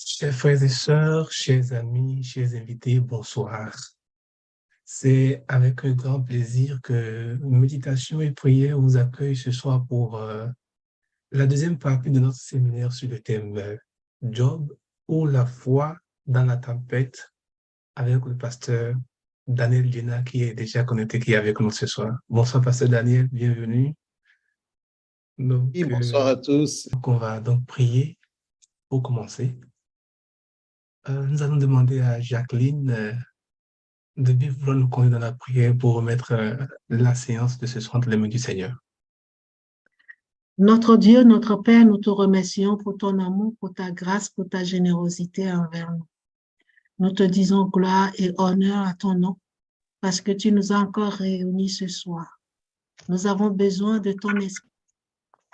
Chers frères et sœurs, chers amis, chers invités, bonsoir. C'est avec un grand plaisir que Méditation et Prière vous accueille ce soir pour la deuxième partie de notre séminaire sur le thème Job ou la foi dans la tempête avec le pasteur Daniel Dina qui est déjà connecté, qui est avec nous ce soir. Bonsoir pasteur Daniel, bienvenue. Donc, Oui, bonsoir à tous. On va donc prier pour commencer. Nous allons demander à Jacqueline de bien vouloir nous conduire dans la prière pour remettre la séance de ce soir entre les mains du Seigneur. Notre Dieu, notre Père, nous te remercions pour ton amour, pour ta grâce, pour ta générosité envers nous. Nous te disons gloire et honneur à ton nom parce que tu nous as encore réunis ce soir. Nous avons besoin de ton esprit,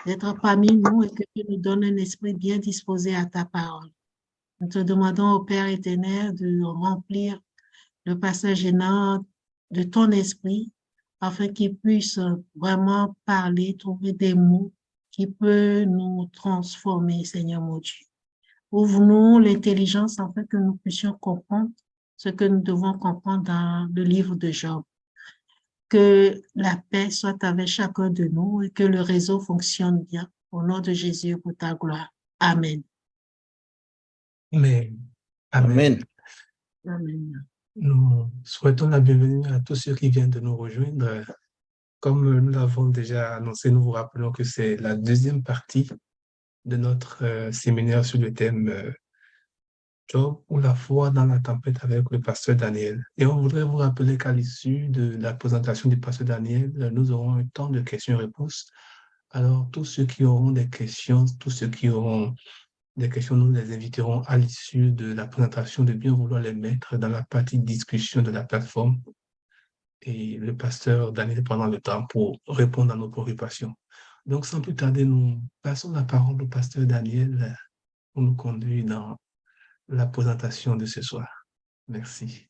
d'être parmi nous et que tu nous donnes un esprit bien disposé à ta parole. Nous te demandons au Père éternel de remplir le passage gênant de ton esprit afin qu'il puisse vraiment parler, trouver des mots qui peuvent nous transformer, Seigneur mon Dieu. Ouvre-nous l'intelligence afin que nous puissions comprendre ce que nous devons comprendre dans le livre de Job. Que la paix soit avec chacun de nous et que le réseau fonctionne bien. Au nom de Jésus, pour ta gloire. Amen. Amen. Amen. Amen. Nous souhaitons la bienvenue à tous ceux qui viennent de nous rejoindre. Comme nous l'avons déjà annoncé, nous vous rappelons que c'est la deuxième partie de notre séminaire sur le thème Job ou la foi dans la tempête avec le pasteur Daniel. Et on voudrait vous rappeler qu'à l'issue de la présentation du pasteur Daniel, nous aurons un temps de questions-réponses. Alors, tous ceux qui auront des questions, tous ceux qui auront des questions, nous les inviterons à l'issue de la présentation de bien vouloir les mettre dans la partie discussion de la plateforme. Et le pasteur Daniel prendra le temps pour répondre à nos préoccupations. Donc, sans plus tarder, nous passons la parole au pasteur Daniel pour nous conduire dans la présentation de ce soir. Merci.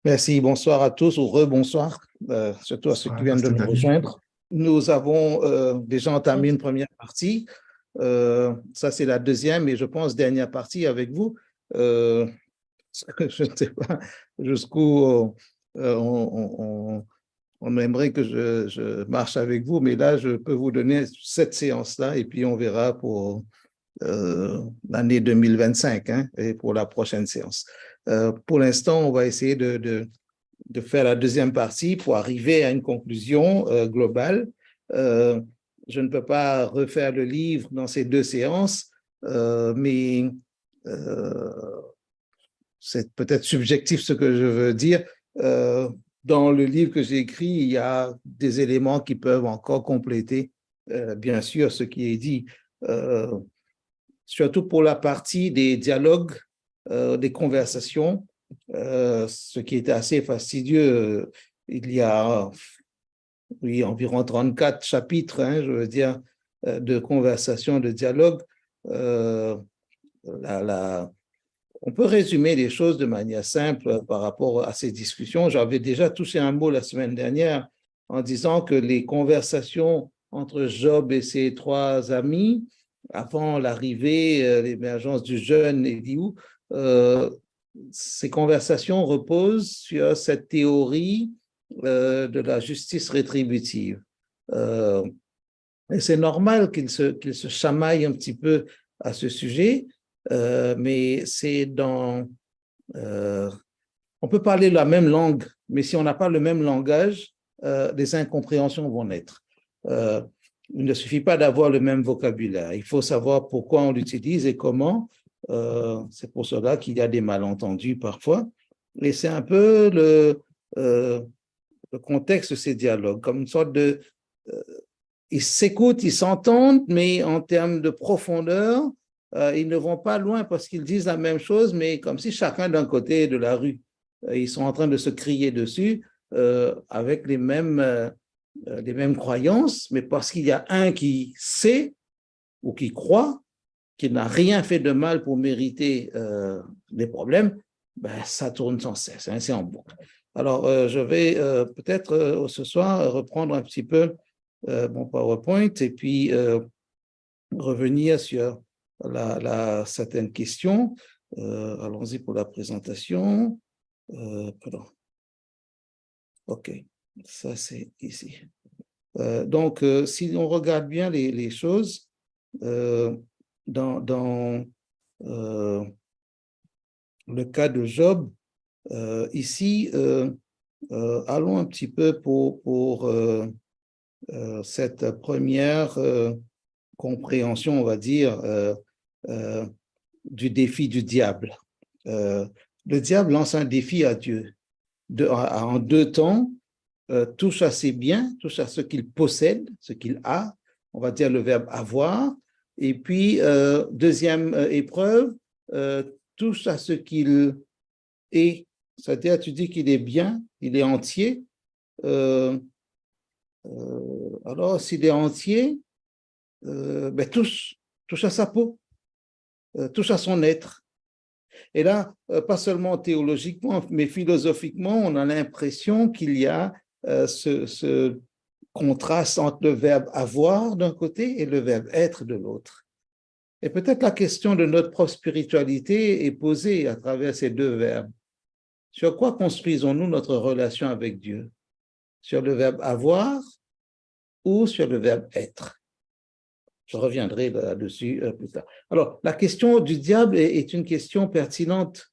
Merci, bonsoir à tous ou rebonsoir, surtout à ceux qui viennent de nous rejoindre. Nous avons déjà entamé une première partie. Ça, c'est la deuxième et je pense dernière partie avec vous. Je ne sais pas jusqu'où on aimerait que je marche avec vous, mais là, je peux vous donner cette séance-là et puis on verra pour l'année 2025 et pour la prochaine séance. Pour l'instant, on va essayer de faire la deuxième partie pour arriver à une conclusion globale. Je ne peux pas refaire le livre dans ces deux séances, mais c'est peut-être subjectif ce que je veux dire. Dans le livre que j'ai écrit, il y a des éléments qui peuvent encore compléter, bien sûr, ce qui est dit. Surtout pour la partie des dialogues, des conversations, ce qui était assez fastidieux. Il y a environ 34 chapitres, je veux dire, de conversations, de dialogues. On peut résumer les choses de manière simple par rapport à ces discussions. J'avais déjà touché un mot la semaine dernière en disant que les conversations entre Job et ses trois amis, avant l'arrivée, l'émergence du jeune Elihu, ces conversations reposent sur cette théorie de la justice rétributive. Et c'est normal qu'ils se chamaillent un petit peu à ce sujet, mais c'est dans... on peut parler la même langue, mais si on n'a pas le même langage, des incompréhensions vont naître. Il ne suffit pas d'avoir le même vocabulaire. Il faut savoir pourquoi on l'utilise et comment. C'est pour cela qu'il y a des malentendus parfois. Et c'est un peu le contexte de ces dialogues, comme une sorte de... ils s'écoutent, ils s'entendent, mais en termes de profondeur, ils ne vont pas loin parce qu'ils disent la même chose, mais comme si chacun d'un côté de la rue, ils sont en train de se crier dessus avec les mêmes croyances, mais parce qu'il y a un qui sait ou qui croit qu'il n'a rien fait de mal pour mériter des problèmes, ben, ça tourne sans cesse, c'est en boucle. Alors, je vais peut-être ce soir reprendre un petit peu mon PowerPoint et puis revenir sur certaines questions. Allons-y pour la présentation. Pardon. OK, ça c'est ici. Donc, si on regarde bien les choses, dans le cas de Job, ici, allons un petit peu pour cette première compréhension, on va dire, du défi du diable. Le diable lance un défi à Dieu en deux temps, touche à ses biens, touche à ce qu'il possède, ce qu'il a, on va dire le verbe avoir, et puis deuxième épreuve, touche à ce qu'il est, c'est-à-dire tu dis qu'il est bien, il est entier, alors s'il est entier, ben, touche à sa peau, touche à son être. Et là, pas seulement théologiquement, mais philosophiquement, on a l'impression qu'il y a ce contraste entre le verbe avoir d'un côté et le verbe être de l'autre. Et peut-être la question de notre propre spiritualité est posée à travers ces deux verbes. Sur quoi construisons-nous notre relation avec Dieu? Sur le verbe avoir ou sur le verbe être? Je reviendrai là-dessus plus tard. Alors, la question du diable est une question pertinente.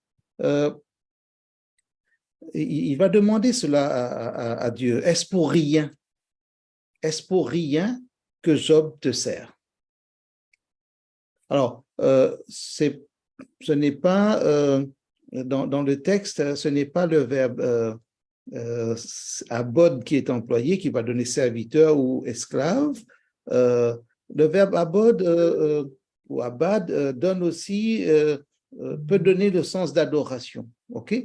Il va demander cela à Dieu. Est-ce pour rien? Est-ce pour rien que Job te sert? Alors, ce n'est pas, dans le texte, ce n'est pas le verbe abod qui est employé, qui va donner serviteur ou esclave. Le verbe abod ou abad donne aussi, peut donner le sens d'adoration. OK?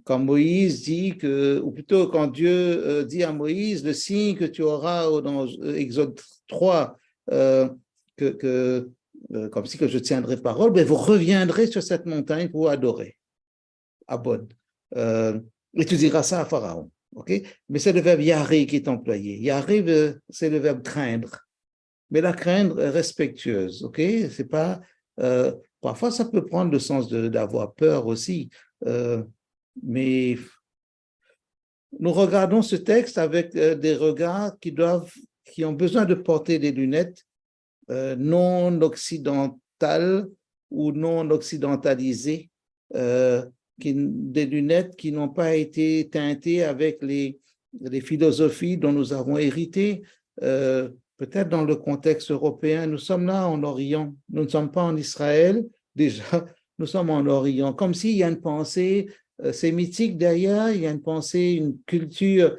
Quand Moïse dit que, ou plutôt quand Dieu dit à Moïse, le signe que tu auras dans Exode 3, comme si que je tiendrai parole, ben vous reviendrez sur cette montagne pour adorer. Abod. Et tu diras ça à Pharaon. Okay? Mais c'est le verbe yaré qui est employé. Yaré, c'est le verbe craindre. Mais la craindre respectueuse. Okay? C'est pas, parfois, ça peut prendre le sens d'avoir peur aussi. Mais nous regardons ce texte avec des regards qui ont besoin de porter des lunettes non occidentales ou non occidentalisées, des lunettes qui n'ont pas été teintées avec les philosophies dont nous avons hérité. Peut-être dans le contexte européen, nous sommes là en Orient, nous ne sommes pas en Israël, déjà, nous sommes en Orient, comme s'il y a une pensée sémitique derrière, il y a une pensée, une culture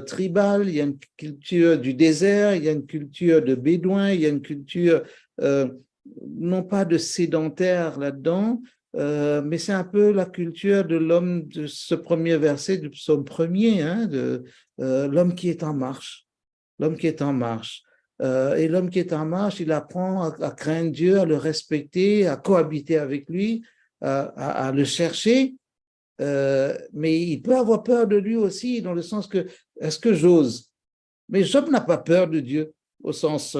tribale, il y a une culture du désert, il y a une culture de bédouins, il y a une culture non pas de sédentaire là-dedans, mais c'est un peu la culture de l'homme de ce premier verset du psaume premier, hein, de l'homme qui est en marche. L'homme qui est en marche. Et l'homme qui est en marche, il apprend à craindre Dieu, à le respecter, à cohabiter avec lui, à le chercher. Mais il peut avoir peur de lui aussi, dans le sens que, est-ce que j'ose? Mais Job n'a pas peur de Dieu, au sens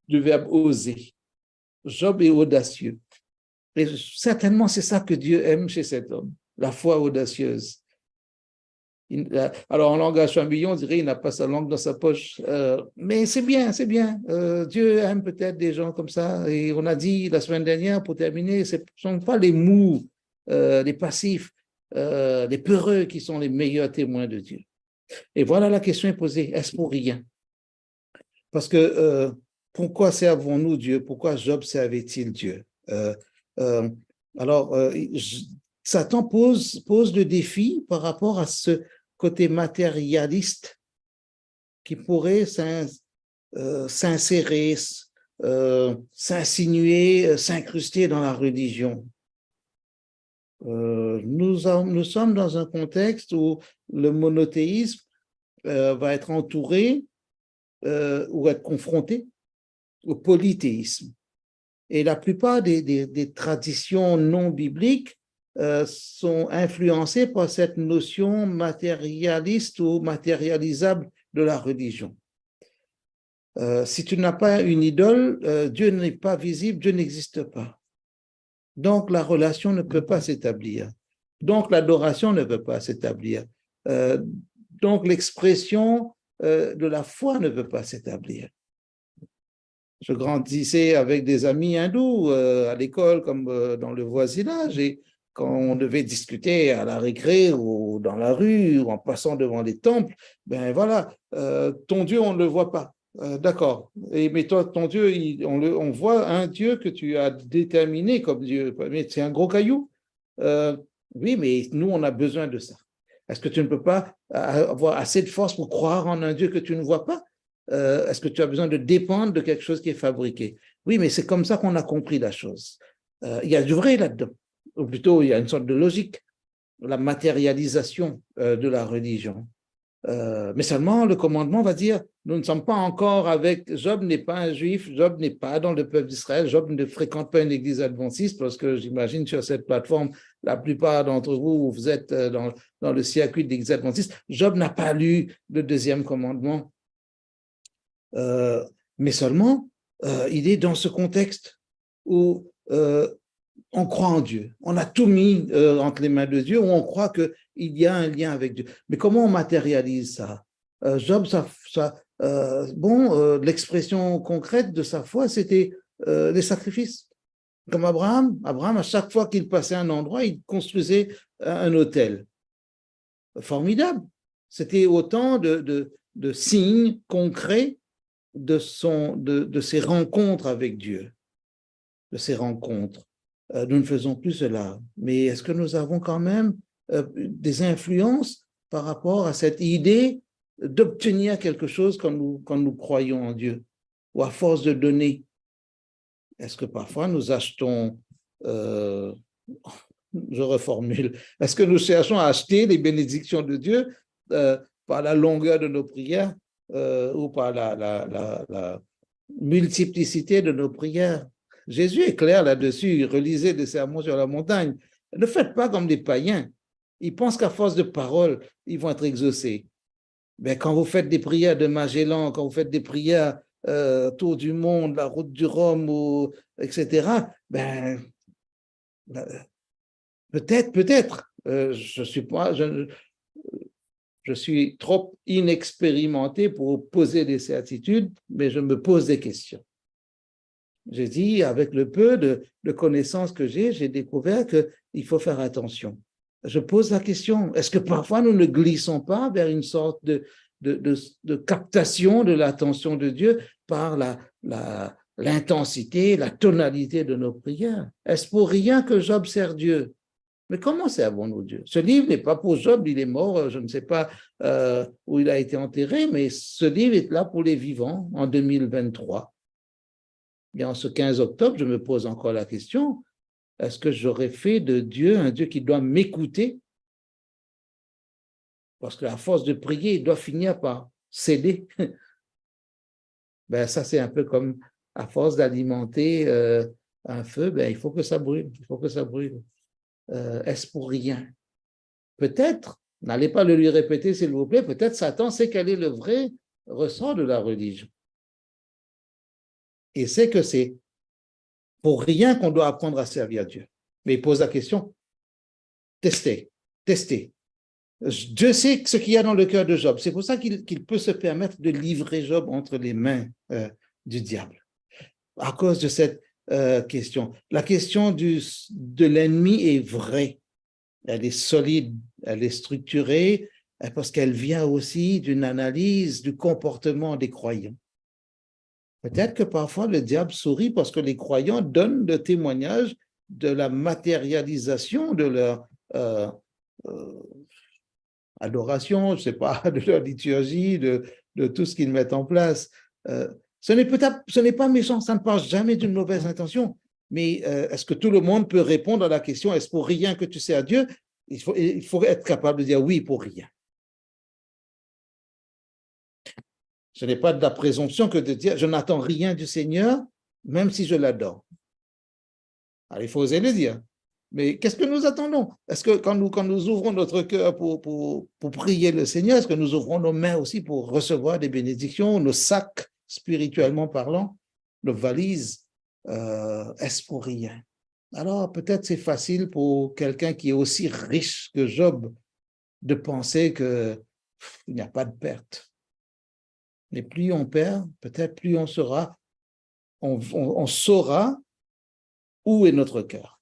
du verbe oser. Job est audacieux. Et certainement, c'est ça que Dieu aime chez cet homme, la foi audacieuse. Alors, en langage familier, on dirait qu'il n'a pas sa langue dans sa poche. Mais c'est bien, c'est bien. Dieu aime peut-être des gens comme ça. Et on a dit la semaine dernière, pour terminer, ce ne sont pas les mous, les passifs, les peureux qui sont les meilleurs témoins de Dieu. Et voilà, la question est posée. Est-ce pour rien? Parce que pourquoi servons-nous Dieu? Pourquoi Job servait-il Dieu? Alors, Satan pose le défi par rapport à ce côté matérialiste qui pourrait s'insérer, s'insinuer, s'incruster dans la religion. Nous sommes dans un contexte où le monothéisme va être entouré ou être confronté au polythéisme. Et la plupart des traditions non bibliques sont influencées par cette notion matérialiste ou matérialisable de la religion. Si tu n'as pas une idole, Dieu n'est pas visible, Dieu n'existe pas. Donc, la relation ne peut pas s'établir. Donc, l'adoration ne peut pas s'établir. Donc, l'expression de la foi ne peut pas s'établir. Je grandissais avec des amis hindous à l'école comme dans le voisinage, et quand on devait discuter à la récré ou dans la rue ou en passant devant les temples, ben voilà, ton Dieu, on ne le voit pas. D'accord. Mais toi, ton Dieu, on voit un Dieu que tu as déterminé comme Dieu. Mais c'est un gros caillou. Oui, mais nous, on a besoin de ça. Est-ce que tu ne peux pas avoir assez de force pour croire en un Dieu que tu ne vois pas? Est-ce que tu as besoin de dépendre de quelque chose qui est fabriqué? Oui, mais c'est comme ça qu'on a compris la chose. Il y a du vrai là-dedans. Ou plutôt, il y a une sorte de logique, la matérialisation de la religion. Mais seulement, le commandement va dire, nous ne sommes pas encore avec, Job n'est pas un juif, Job n'est pas dans le peuple d'Israël, Job ne fréquente pas une église adventiste, parce que j'imagine sur cette plateforme, la plupart d'entre vous, vous êtes dans le circuit de l'église adventiste. Job n'a pas lu le deuxième commandement. Mais seulement, il est dans ce contexte où on croit en Dieu. On a tout mis entre les mains de Dieu, où on croit qu'il y a un lien avec Dieu. Mais comment on matérialise ça? Job, l'expression concrète de sa foi, c'était les sacrifices. Comme Abraham, à chaque fois qu'il passait un endroit, il construisait un autel. Formidable. C'était autant de signes concrets de ses rencontres avec Dieu, de ses rencontres. Nous ne faisons plus cela. Mais est-ce que nous avons quand même des influences par rapport à cette idée d'obtenir quelque chose quand nous croyons en Dieu, ou à force de donner? Est-ce que parfois nous achetons, je reformule, est-ce que nous cherchons à acheter les bénédictions de Dieu par la longueur de nos prières ou par la multiplicité de nos prières? Jésus est clair là-dessus. Relisez le sermon sur la montagne. Ne faites pas comme les païens. Ils pensent qu'à force de paroles, ils vont être exaucés. Mais quand vous faites des prières de Magellan, quand vous faites des prières tour du monde, la route du Rhum, etc., peut-être. Je suis trop inexpérimenté pour poser des certitudes, mais je me pose des questions. J'ai dit, avec le peu de connaissances que j'ai découvert qu'il faut faire attention. Je pose la question, est-ce que parfois nous ne glissons pas vers une sorte de captation de l'attention de Dieu par l'intensité, la tonalité de nos prières? Est-ce pour rien que Job sert Dieu? Mais comment servons-nous Dieu? Ce livre n'est pas pour Job, il est mort, je ne sais pas où il a été enterré, mais ce livre est là pour les vivants en 2023. Et en ce 15 octobre, je me pose encore la question, est-ce que j'aurais fait de Dieu un Dieu qui doit m'écouter? Parce qu'à force de prier, il doit finir par céder. Ça, c'est un peu comme à force d'alimenter un feu, il faut que ça brûle, il faut que ça brûle. Est-ce pour rien? Peut-être, n'allez pas le lui répéter s'il vous plaît, peut-être Satan sait quel est le vrai ressort de la religion. Et c'est que c'est pour rien qu'on doit apprendre à servir Dieu. Mais il pose la question, testez. Dieu sait ce qu'il y a dans le cœur de Job. C'est pour ça qu'il peut se permettre de livrer Job entre les mains du diable. À cause de cette question. La question de l'ennemi est vraie. Elle est solide, elle est structurée, parce qu'elle vient aussi d'une analyse du comportement des croyants. Peut-être que parfois le diable sourit parce que les croyants donnent le témoignage de la matérialisation de leur adoration, je ne sais pas, de leur liturgie, de tout ce qu'ils mettent en place. Ce n'est pas méchant, ça ne part jamais d'une mauvaise intention, mais est-ce que tout le monde peut répondre à la question, est-ce pour rien que tu sers Dieu? Il faut être capable de dire oui pour rien. Ce n'est pas de la présomption que de dire je n'attends rien du Seigneur, même si je l'adore. Alors, il faut oser le dire. Mais qu'est-ce que nous attendons? Est-ce que quand nous ouvrons notre cœur pour prier le Seigneur, est-ce que nous ouvrons nos mains aussi pour recevoir des bénédictions? Nos sacs spirituellement parlant, nos valises, est-ce pour rien? Alors, peut-être c'est facile pour quelqu'un qui est aussi riche que Job de penser qu'il n'y a pas de perte. Mais plus on perd, peut-être plus on saura où est notre cœur.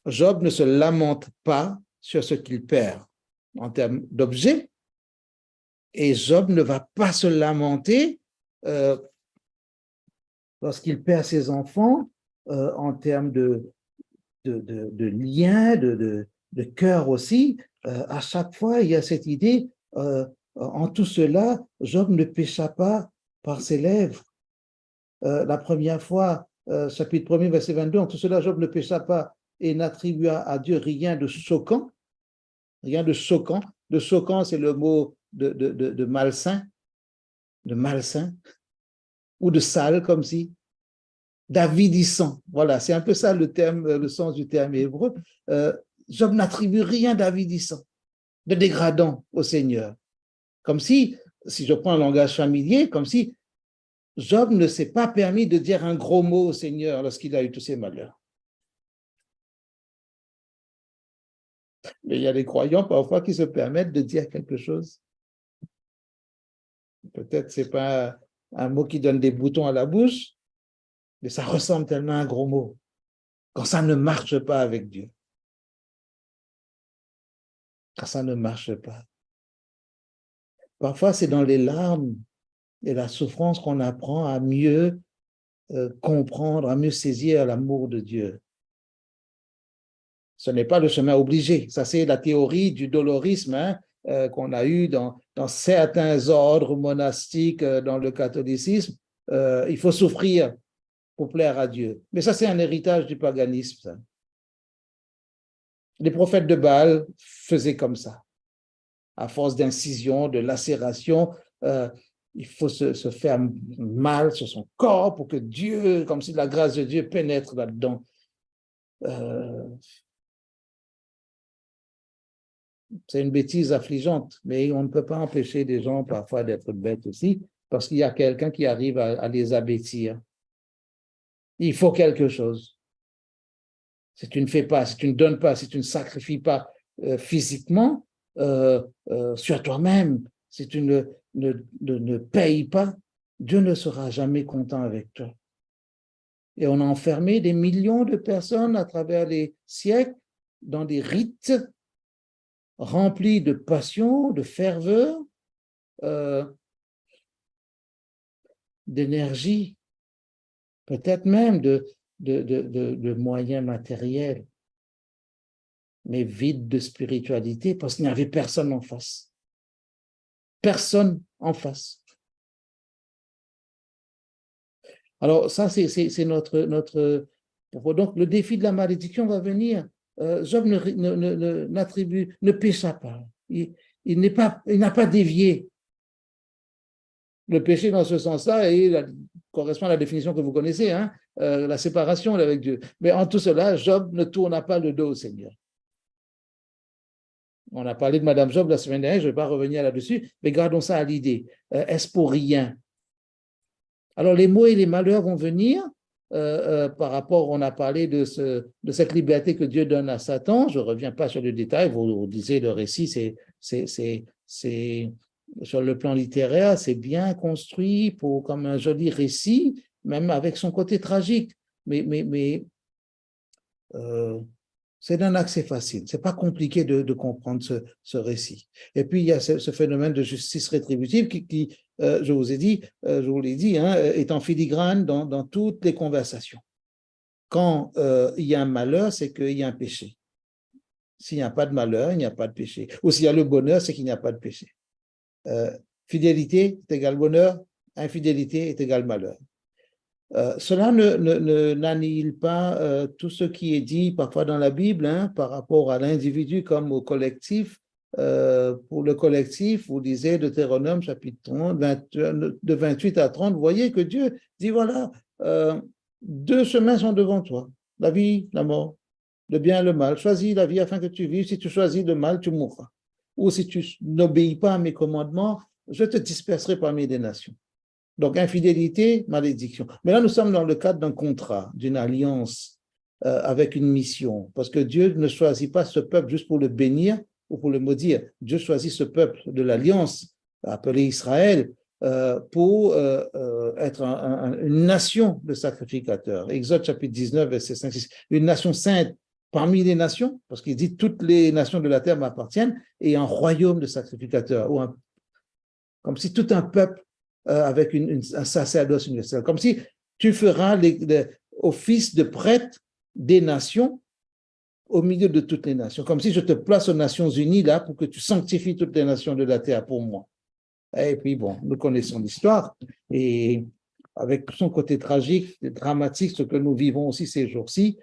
Job ne se lamente pas sur ce qu'il perd en termes d'objets, et Job ne va pas se lamenter lorsqu'il perd ses enfants en termes de liens, de cœur aussi. À chaque fois, il y a cette idée, en tout cela, Job ne pécha pas par ses lèvres. La première fois, chapitre 1er, verset 22, en tout cela, Job ne pécha pas et n'attribua à Dieu rien de choquant. Rien de choquant. De choquant, c'est le mot de malsain, ou de sale, comme si. D'avidissant. Voilà, c'est un peu ça le sens du terme hébreu. Job n'attribue rien d'avidissant, de dégradant au Seigneur. Comme si je prends un langage familier, comme si Job ne s'est pas permis de dire un gros mot au Seigneur lorsqu'il a eu tous ses malheurs. Mais il y a des croyants parfois qui se permettent de dire quelque chose. Peut-être ce n'est pas un mot qui donne des boutons à la bouche, mais ça ressemble tellement à un gros mot quand ça ne marche pas avec Dieu. Quand ça ne marche pas. Parfois, c'est dans les larmes et la souffrance qu'on apprend à mieux comprendre, à mieux saisir l'amour de Dieu. Ce n'est pas le chemin obligé. Ça, c'est la théorie du dolorisme qu'on a eu dans certains ordres monastiques dans le catholicisme. Il faut souffrir pour plaire à Dieu. Mais ça, c'est un héritage du paganisme. Ça. Les prophètes de Baal faisaient comme ça. À force d'incision, de lacération, il faut se faire mal sur son corps pour que Dieu, comme si la grâce de Dieu pénètre là-dedans. C'est une bêtise affligeante, mais on ne peut pas empêcher des gens parfois d'être bêtes aussi, parce qu'il y a quelqu'un qui arrive à les abêtir. Il faut quelque chose. Si tu ne fais pas, si tu ne donnes pas, si tu ne sacrifies pas physiquement sur toi-même, si tu ne payes pas, Dieu ne sera jamais content avec toi. Et on a enfermé des millions de personnes à travers les siècles dans des rites remplis de passion, de ferveur, d'énergie, peut-être même de moyens matériels, mais vides de spiritualité parce qu'il n'y avait personne en face. Personne en face. Alors ça, c'est notre... Donc le défi de la malédiction va venir. Job ne pécha pas. Il n'a pas dévié. Le péché dans ce sens-là correspond à la définition que vous connaissez, la séparation avec Dieu. Mais en tout cela, Job ne tourna pas le dos au Seigneur. On a parlé de Madame Job la semaine dernière, je ne vais pas revenir là-dessus, mais gardons ça à l'idée. Est-ce pour rien? Alors les maux et les malheurs vont venir par rapport, on a parlé de cette liberté que Dieu donne à Satan. Je ne reviens pas sur le détail, vous disiez le récit, c'est sur le plan littéraire, c'est bien construit comme un joli récit, même avec son côté tragique. Mais c'est d'un accès facile. C'est pas compliqué de comprendre ce récit. Et puis, il y a ce phénomène de justice rétributive qui je vous l'ai dit, est en filigrane dans toutes les conversations. Quand il y a un malheur, c'est qu'il y a un péché. S'il n'y a pas de malheur, il n'y a pas de péché. Ou s'il y a le bonheur, c'est qu'il n'y a pas de péché. Fidélité est égal bonheur, infidélité est égal malheur. Cela n'annihile pas tout ce qui est dit parfois dans la Bible par rapport à l'individu comme au collectif. Pour le collectif, vous lisez Deutéronome chapitre 30, de 28 à 30, vous voyez que Dieu dit voilà, deux chemins sont devant toi, la vie, la mort, le bien et le mal. Choisis la vie afin que tu vives. Si tu choisis le mal, tu mourras. Ou si tu n'obéis pas à mes commandements, je te disperserai parmi les nations. Donc, infidélité, malédiction. Mais là, nous sommes dans le cadre d'un contrat, d'une alliance avec une mission, parce que Dieu ne choisit pas ce peuple juste pour le bénir ou pour le maudire. Dieu choisit ce peuple de l'alliance, appelé Israël, pour être une nation de sacrificateurs. Exode chapitre 19, verset 5-6. Une nation sainte parmi les nations, parce qu'il dit toutes les nations de la terre m'appartiennent, et un royaume de sacrificateurs, comme si tout un peuple avec un sacerdoce universel, comme si tu feras l'office de prêtre des nations au milieu de toutes les nations, comme si je te place aux Nations Unies là pour que tu sanctifies toutes les nations de la terre pour moi. Et puis bon, nous connaissons l'histoire, et avec son côté tragique, dramatique, ce que nous vivons aussi ces jours-ci,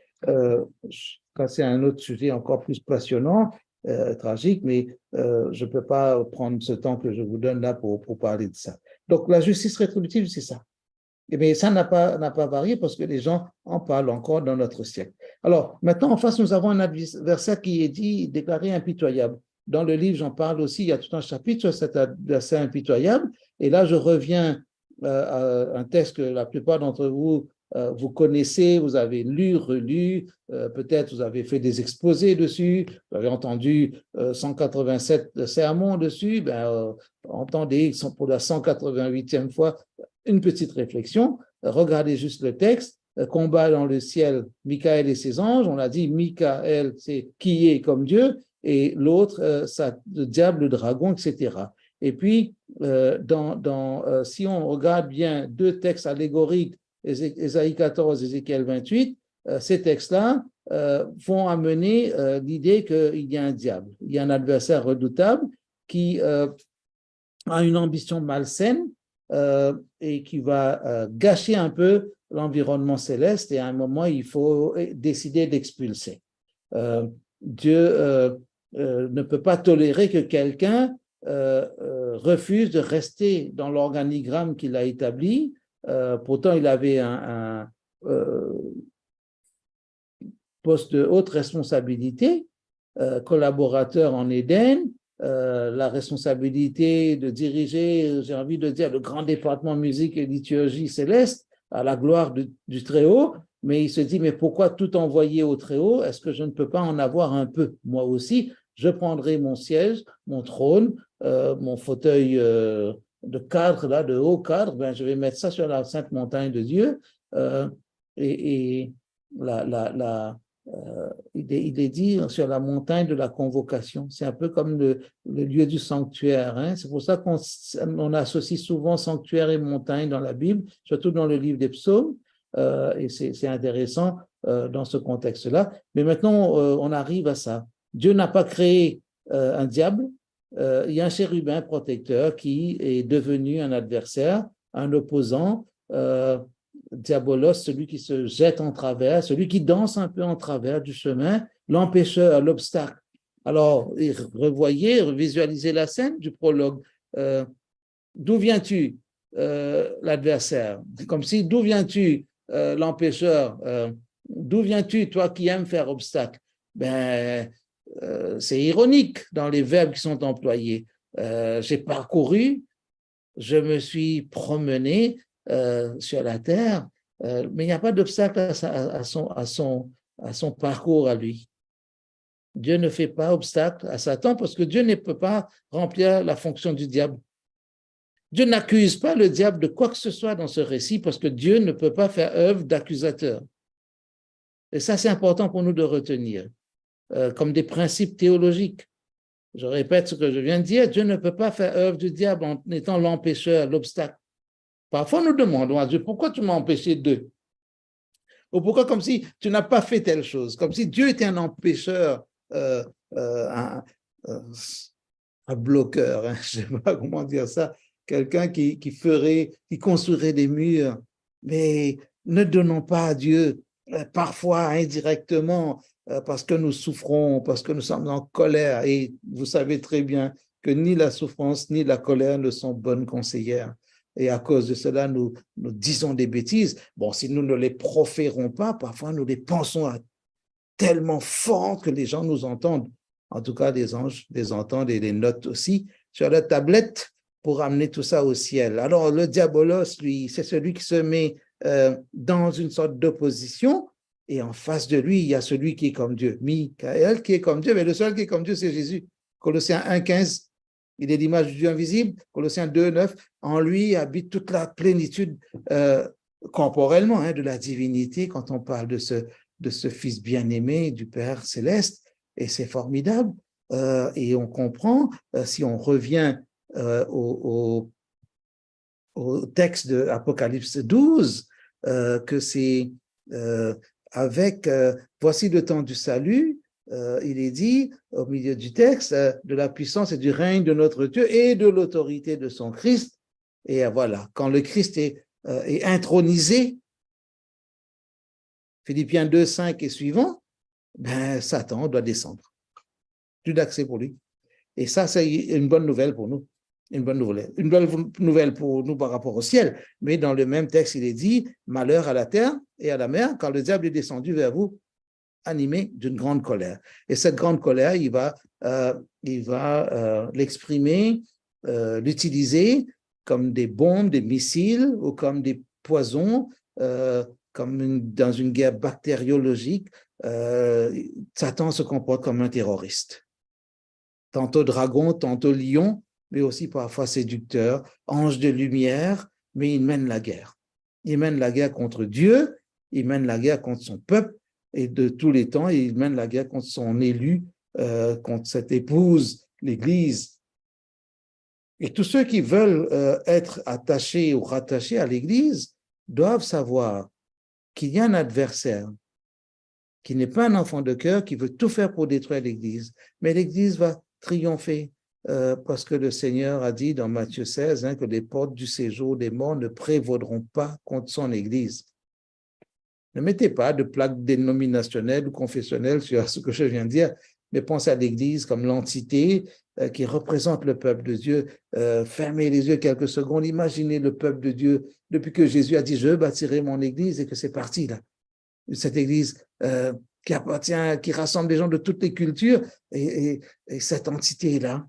c'est un autre sujet encore plus passionnant, tragique, mais je ne peux pas prendre ce temps que je vous donne là pour parler de ça. Donc la justice rétributive, c'est ça. Mais ça n'a pas varié parce que les gens en parlent encore dans notre siècle. Alors, maintenant, en face, nous avons un adversaire qui est déclaré impitoyable. Dans le livre, j'en parle aussi, il y a tout un chapitre sur cet adversaire impitoyable. Et là, je reviens à un texte que la plupart d'entre vous, vous connaissez, vous avez lu, relu, peut-être vous avez fait des exposés dessus, vous avez entendu 187 sermons dessus, entendez pour la 188e fois une petite réflexion, regardez juste le texte, combat dans le ciel, Michael et ses anges, on a dit Michael, c'est qui est comme Dieu, et l'autre, le diable, le dragon, etc. Et puis, si on regarde bien deux textes allégoriques, Ésaïe 14, Ézéchiel 28, ces textes-là vont amener l'idée qu'il y a un diable, il y a un adversaire redoutable qui a une ambition malsaine et qui va gâcher un peu l'environnement céleste, et à un moment, il faut décider d'expulser. Dieu ne peut pas tolérer que quelqu'un refuse de rester dans l'organigramme qu'il a établi. Pourtant, il avait un poste de haute responsabilité, collaborateur en Éden, la responsabilité de diriger, j'ai envie de dire, le grand département musique et liturgie céleste à la gloire du Très-Haut, mais il se dit, mais pourquoi tout envoyer au Très-Haut? Est-ce que je ne peux pas en avoir un peu? Moi aussi, je prendrai mon siège, mon trône, mon fauteuil de cadre, là, de haut cadre, je vais mettre ça sur la sainte montagne de Dieu, il est dit sur la montagne de la convocation. C'est un peu comme le lieu du sanctuaire. Hein? C'est pour ça qu'on associe souvent sanctuaire et montagne dans la Bible, surtout dans le livre des psaumes, et c'est intéressant dans ce contexte-là. Mais maintenant, on arrive à ça. Dieu n'a pas créé un diable. Il y a un chérubin protecteur qui est devenu un adversaire, un opposant, diabolos, celui qui se jette en travers, celui qui danse un peu en travers du chemin, l'empêcheur, l'obstacle. Alors, revisualisez la scène du prologue. D'où viens-tu, l'adversaire? Comme si, d'où viens-tu, l'empêcheur? D'où viens-tu, toi qui aimes faire obstacle? C'est ironique dans les verbes qui sont employés. J'ai parcouru, je me suis promené sur la terre, mais il n'y a pas d'obstacle à son parcours à lui. Dieu ne fait pas obstacle à Satan parce que Dieu ne peut pas remplir la fonction du diable. Dieu n'accuse pas le diable de quoi que ce soit dans ce récit parce que Dieu ne peut pas faire œuvre d'accusateur. Et ça, c'est important pour nous de retenir comme des principes théologiques. Je répète ce que je viens de dire, Dieu ne peut pas faire œuvre du diable en étant l'empêcheur, l'obstacle. Parfois, nous demandons à Dieu, pourquoi tu m'as empêché de? Ou pourquoi comme si tu n'as pas fait telle chose? Comme si Dieu était un empêcheur, un bloqueur, hein, je ne sais pas comment dire ça, quelqu'un qui construirait des murs. Mais ne donnons pas à Dieu, parfois indirectement, parce que nous souffrons, parce que nous sommes en colère. Et vous savez très bien que ni la souffrance ni la colère ne sont bonnes conseillères. Et à cause de cela, nous disons des bêtises. Bon, si nous ne les proférons pas, parfois nous les pensons tellement fort que les gens nous entendent. En tout cas, les anges les entendent et les notent aussi sur la tablette pour amener tout ça au ciel. Alors, le diabolos, lui, c'est celui qui se met dans une sorte d'opposition, et en face de lui, il y a celui qui est comme Dieu, Michael, qui est comme Dieu, mais le seul qui est comme Dieu, c'est Jésus. Colossiens 1,15, il est l'image du Dieu invisible. Colossiens 2,9, en lui habite toute la plénitude corporellement de la divinité quand on parle de ce Fils bien-aimé du Père céleste, et c'est formidable. Et on comprend, si on revient au texte de Apocalypse 12, que c'est avec voici le temps du salut, il est dit au milieu du texte, de la puissance et du règne de notre Dieu et de l'autorité de son Christ. Et voilà, quand le Christ est intronisé, Philippiens 2, 5 et suivant, ben, Satan doit descendre. Plus d'accès pour lui. Et ça, c'est une bonne nouvelle pour nous. Une bonne nouvelle pour nous par rapport au ciel. Mais dans le même texte, il est dit, malheur à la terre et à la mer, car le diable est descendu vers vous, animé d'une grande colère. Et cette grande colère, il va l'exprimer, l'utiliser comme des bombes, des missiles ou comme des poisons, comme dans une guerre bactériologique. Satan se comporte comme un terroriste. Tantôt dragon, tantôt lion, mais aussi parfois séducteur, ange de lumière, mais il mène la guerre. Il mène la guerre contre Dieu, il mène la guerre contre son peuple, et de tous les temps, il mène la guerre contre son élu, contre cette épouse, l'Église. Et tous ceux qui veulent être attachés ou rattachés à l'Église doivent savoir qu'il y a un adversaire qui n'est pas un enfant de cœur, qui veut tout faire pour détruire l'Église. Mais l'Église va triompher parce que le Seigneur a dit dans Matthieu 16 que les portes du séjour des morts ne prévaudront pas contre son Église. Ne mettez pas de plaque dénominationnelle ou confessionnelle sur ce que je viens de dire, mais pensez à l'Église comme l'entité qui représente le peuple de Dieu. Fermez les yeux quelques secondes, imaginez le peuple de Dieu depuis que Jésus a dit « Je bâtirai mon Église » et que c'est parti là. Cette Église qui appartient, qui rassemble des gens de toutes les cultures, et cette entité-là,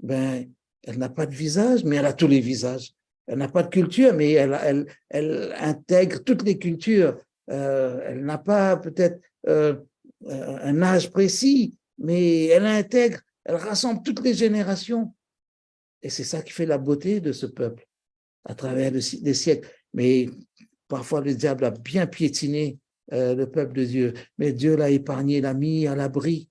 ben, elle n'a pas de visage, mais elle a tous les visages. Elle n'a pas de culture, mais elle intègre toutes les cultures. Elle n'a pas peut-être un âge précis, mais elle intègre, elle rassemble toutes les générations. Et c'est ça qui fait la beauté de ce peuple à travers les siècles. Mais parfois, le diable a bien piétiné le peuple de Dieu. Mais Dieu l'a épargné, l'a mis à l'abri.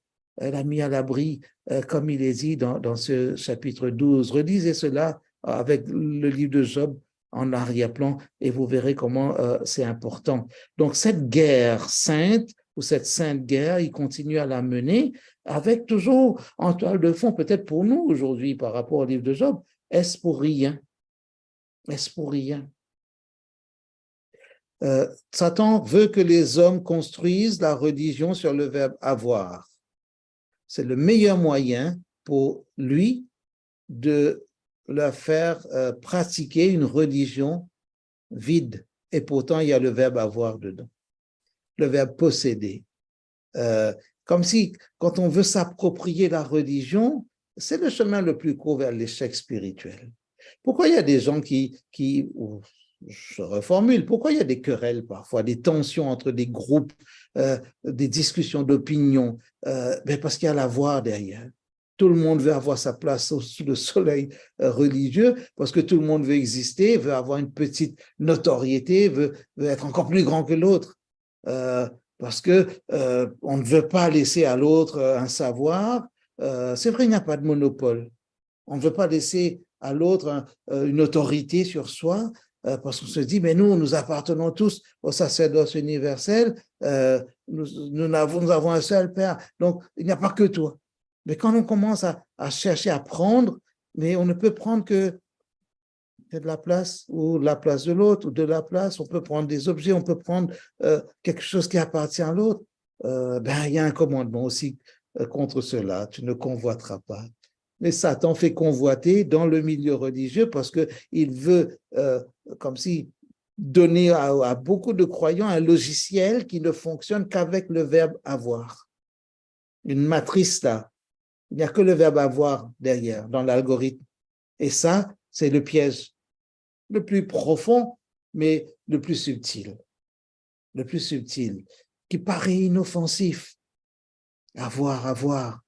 Comme il est dit dans ce chapitre 12. Relisez cela avec le livre de Job en arrière-plan et vous verrez comment c'est important. Donc, cette guerre sainte, ou cette sainte guerre, il continue à la mener avec toujours en toile de fond, peut-être pour nous aujourd'hui par rapport au livre de Job, est-ce pour rien? Est-ce pour rien? Satan veut que les hommes construisent la religion sur le verbe avoir. C'est le meilleur moyen pour lui de leur faire pratiquer une religion vide. Et pourtant, il y a le verbe avoir dedans, le verbe posséder. Comme si, quand on veut s'approprier la religion, c'est le chemin le plus court vers l'échec spirituel. Pourquoi il y a des gens qui je reformule, pourquoi il y a des querelles parfois, des tensions entre des groupes, des discussions d'opinion? Parce qu'il y a l'avoir derrière. Tout le monde veut avoir sa place sous le soleil religieux parce que tout le monde veut exister, veut avoir une petite notoriété, veut être encore plus grand que l'autre. Parce que on ne veut pas laisser à l'autre un savoir. C'est vrai, il n'y a pas de monopole. On ne veut pas laisser à l'autre une autorité sur soi. Parce qu'on se dit, mais nous appartenons tous au sacerdoce universel, nous avons un seul Père, donc il n'y a pas que toi. Mais quand on commence à chercher à prendre, mais on ne peut prendre que de la place, ou la place de l'autre, ou de la place, on peut prendre des objets, on peut prendre quelque chose qui appartient à l'autre. Il y a un commandement aussi contre cela, tu ne convoiteras pas. Mais Satan fait convoiter dans le milieu religieux parce qu'il veut, comme si, donner à beaucoup de croyants un logiciel qui ne fonctionne qu'avec le verbe avoir. Une matrice là, il n'y a que le verbe avoir derrière, dans l'algorithme. Et ça c'est le piège le plus profond, mais le plus subtil, qui paraît inoffensif. Avoir.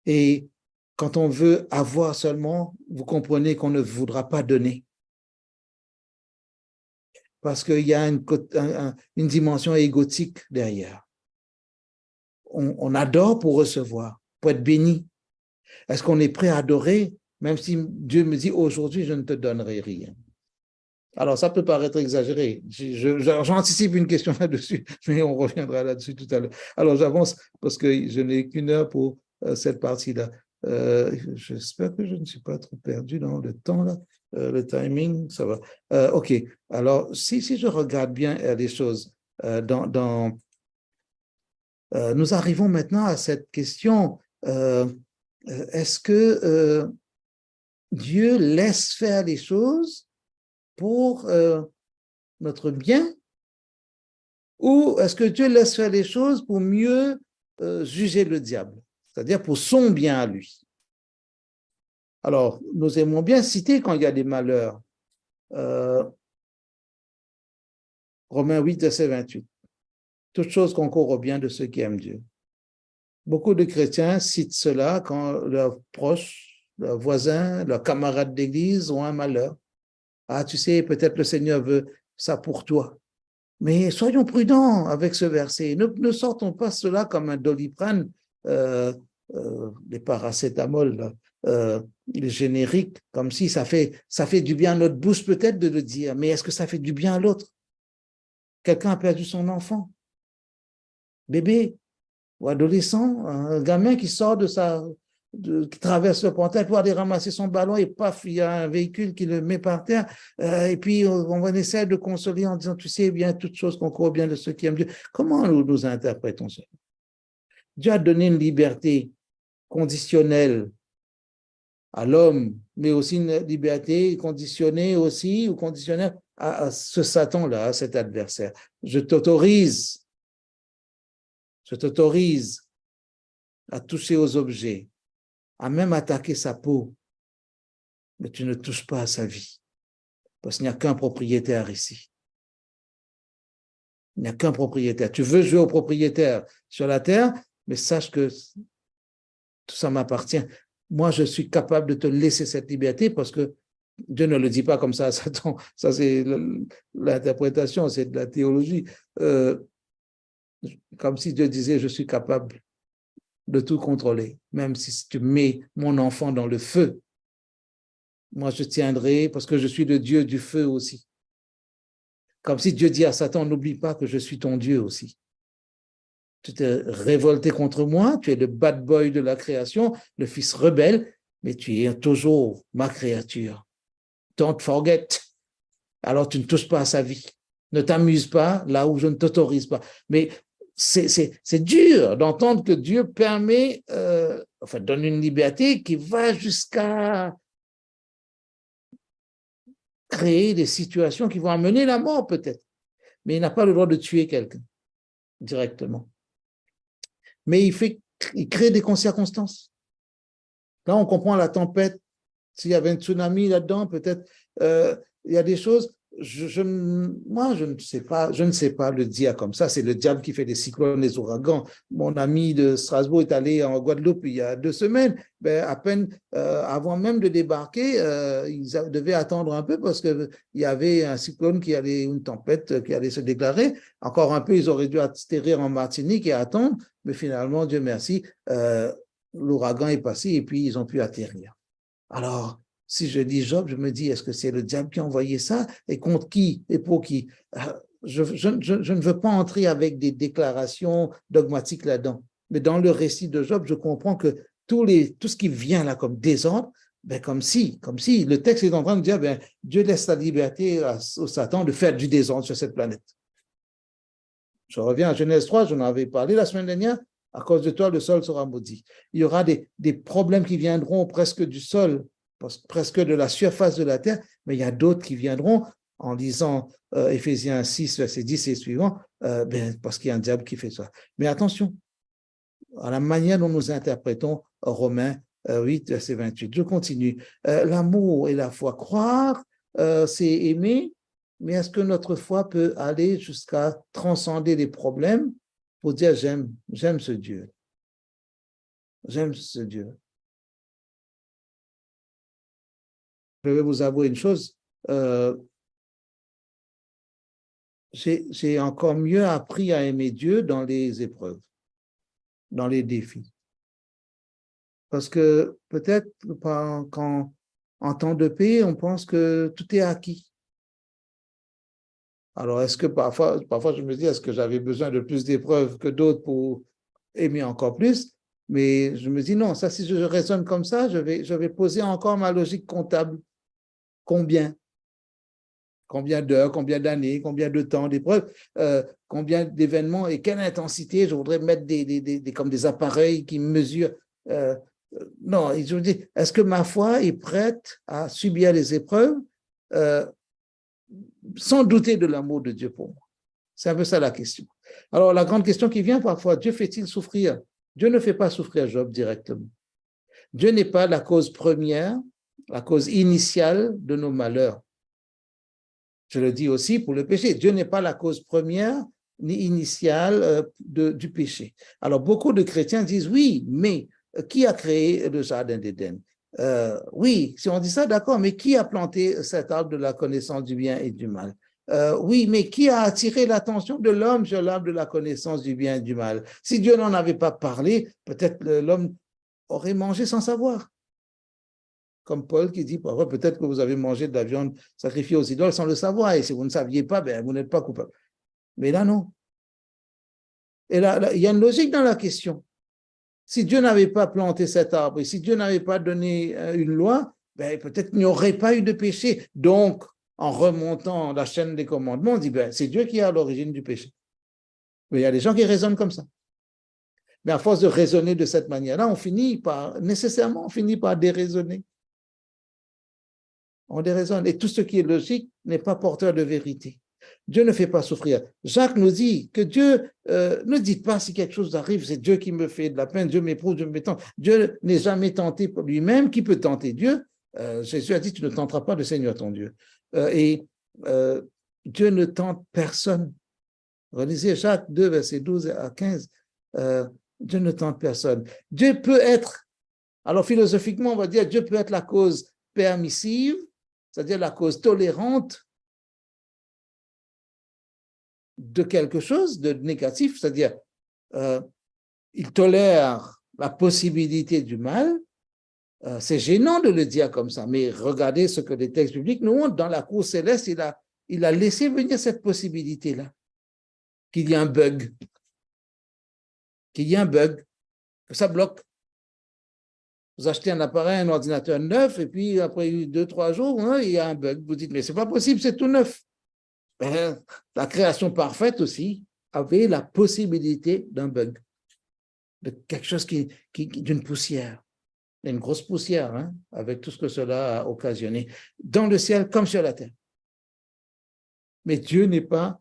Et quand on veut avoir seulement, vous comprenez qu'on ne voudra pas donner. Parce qu'il y a une dimension égotique derrière. On adore pour recevoir, pour être béni. Est-ce qu'on est prêt à adorer, même si Dieu me dit aujourd'hui, je ne te donnerai rien? Alors, ça peut paraître exagéré. J'anticipe une question là-dessus, mais on reviendra là-dessus tout à l'heure. Alors, j'avance parce que je n'ai qu'une heure pour cette partie-là. J'espère que je ne suis pas trop perdu dans le temps, là. Le timing, ça va. OK. Alors, si je regarde bien les choses, nous arrivons maintenant à cette question. Est-ce que Dieu laisse faire les choses pour notre bien, ou est-ce que Dieu laisse faire les choses pour mieux juger le diable, c'est-à-dire pour son bien à lui? Alors, nous aimons bien citer quand il y a des malheurs. Romains 8, verset 28. Toute chose concourt au bien de ceux qui aiment Dieu. Beaucoup de chrétiens citent cela quand leurs proches, leurs voisins, leurs camarades d'église ont un malheur. Ah, tu sais, peut-être le Seigneur veut ça pour toi. Mais soyons prudents avec ce verset. Ne sortons pas cela comme un Doliprane, les paracétamol, les génériques, comme si ça fait du bien à notre bouche peut-être de le dire, mais est-ce que ça fait du bien à l'autre? Quelqu'un a perdu son enfant, bébé ou adolescent, un gamin qui sort qui traverse le pontet pour aller ramasser son ballon et paf, il y a un véhicule qui le met par terre, et puis on essaie de consoler en disant, tu sais bien, toutes choses concourent bien de ceux qui aiment Dieu. Comment nous interprétons ça? Dieu a donné une liberté conditionnelle à l'homme, mais aussi une liberté conditionnée aussi, ou conditionnelle à ce Satan-là, à cet adversaire. Je t'autorise à toucher aux objets, à même attaquer sa peau, mais tu ne touches pas à sa vie, parce qu'il n'y a qu'un propriétaire ici. Il n'y a qu'un propriétaire. Tu veux jouer au propriétaire sur la terre, mais sache que tout ça m'appartient. Moi, je suis capable de te laisser cette liberté parce que Dieu ne le dit pas comme ça à Satan. Ça, c'est l'interprétation, c'est de la théologie. Comme si Dieu disait, je suis capable de tout contrôler. Même si tu mets mon enfant dans le feu, moi je tiendrai parce que je suis le Dieu du feu aussi. Comme si Dieu dit à Satan, n'oublie pas que je suis ton Dieu aussi. Tu t'es révolté contre moi, tu es le bad boy de la création, le fils rebelle, mais tu es toujours ma créature. Don't forget. Alors tu ne touches pas à sa vie. Ne t'amuse pas là où je ne t'autorise pas. Mais c'est dur d'entendre que Dieu permet, donne une liberté qui va jusqu'à créer des situations qui vont amener la mort peut-être. Mais il n'a pas le droit de tuer quelqu'un directement. Mais il crée des circonstances. Là, on comprend la tempête. S'il y avait un tsunami là-dedans, peut-être il y a des choses. Moi, je ne sais pas le dire comme ça. C'est le diable qui fait des cyclones, des ouragans. Mon ami de Strasbourg est allé en Guadeloupe il y a 2 semaines. À peine avant même de débarquer, ils devaient attendre un peu parce qu'il y avait un cyclone une tempête qui allait se déclarer. Encore un peu, ils auraient dû atterrir en Martinique et attendre. Mais finalement, Dieu merci, l'ouragan est passé et puis ils ont pu atterrir. Alors, si je dis Job, je me dis, est-ce que c'est le diable qui a envoyé ça? Et contre qui? Et pour qui? Je ne veux pas entrer avec des déclarations dogmatiques là-dedans. Mais dans le récit de Job, je comprends que tout ce qui vient là comme désordre, comme si le texte est en train de dire, Dieu laisse la liberté au Satan de faire du désordre sur cette planète. Je reviens à Genèse 3, j'en avais parlé la semaine dernière. À cause de toi, le sol sera maudit. Il y aura des problèmes qui viendront presque du sol, presque de la surface de la terre, mais il y a d'autres qui viendront en lisant Éphésiens 6, verset 10 et suivant, parce qu'il y a un diable qui fait ça. Mais attention à la manière dont nous interprétons Romains 8, verset 28. Je continue. L'amour et la foi. Croire, c'est aimer, mais est-ce que notre foi peut aller jusqu'à transcender les problèmes pour dire j'aime ce Dieu. J'aime ce Dieu. Je vais vous avouer une chose. J'ai encore mieux appris à aimer Dieu dans les épreuves, dans les défis. Parce que peut-être quand en temps de paix, on pense que tout est acquis. Alors, est-ce que parfois je me dis, est-ce que j'avais besoin de plus d'épreuves que d'autres pour aimer encore plus? Mais je me dis, non, ça, si je raisonne comme ça, je vais poser encore ma logique comptable. Combien? Combien d'heures, combien d'années, combien de temps d'épreuves, combien d'événements et quelle intensité? Je voudrais mettre comme des appareils qui mesurent. Non, je veux dire, est-ce que ma foi est prête à subir les épreuves sans douter de l'amour de Dieu pour moi? C'est un peu ça la question. Alors, la grande question qui vient parfois, Dieu fait-il souffrir? Dieu ne fait pas souffrir Job directement. Dieu n'est pas la cause première, la cause initiale de nos malheurs. Je le dis aussi pour le péché. Dieu n'est pas la cause première ni initiale du péché. Alors, beaucoup de chrétiens disent, oui, mais qui a créé le jardin d'Éden? Oui, si on dit ça, d'accord, mais qui a planté cet arbre de la connaissance du bien et du mal? Oui, mais qui a attiré l'attention de l'homme sur l'arbre de la connaissance du bien et du mal? Si Dieu n'en avait pas parlé, peut-être l'homme aurait mangé sans savoir. Comme Paul qui dit, parfois, peut-être que vous avez mangé de la viande sacrifiée aux idoles sans le savoir, et si vous ne saviez pas, ben, vous n'êtes pas coupable. Mais là, non. Et là, il y a une logique dans la question. Si Dieu n'avait pas planté cet arbre, et si Dieu n'avait pas donné une loi, ben, peut-être qu'il n'y aurait pas eu de péché. Donc, en remontant la chaîne des commandements, on dit, ben, c'est Dieu qui est à l'origine du péché. Mais il y a des gens qui raisonnent comme ça. Mais à force de raisonner de cette manière-là, on finit par déraisonner. On déraisonne. Et tout ce qui est logique n'est pas porteur de vérité. Dieu ne fait pas souffrir. Jacques nous dit que Dieu, ne dites pas si quelque chose arrive, c'est Dieu qui me fait de la peine, Dieu m'éprouve, Dieu me tente. Dieu n'est jamais tenté par lui-même. Qui peut tenter Dieu? Jésus a dit, tu ne tenteras pas le Seigneur ton Dieu. Dieu ne tente personne. Relisez Jacques 2, versets 12 à 15. Dieu ne tente personne. Dieu peut être, alors philosophiquement, on va dire, Dieu peut être la cause permissive, c'est-à-dire la cause tolérante de quelque chose de négatif, c'est-à-dire il tolère la possibilité du mal. C'est gênant de le dire comme ça, mais regardez ce que les textes bibliques nous montrent. Dans la cour céleste, il a laissé venir cette possibilité-là, qu'il y ait un bug, que ça bloque. Vous achetez un appareil, un ordinateur neuf, et puis après 2-3 jours, il y a un bug. Vous dites, mais c'est pas possible, c'est tout neuf. Ben, la création parfaite aussi avait la possibilité d'un bug, de quelque chose d'une poussière, une grosse poussière, hein, avec tout ce que cela a occasionné, dans le ciel comme sur la terre. Mais Dieu n'est pas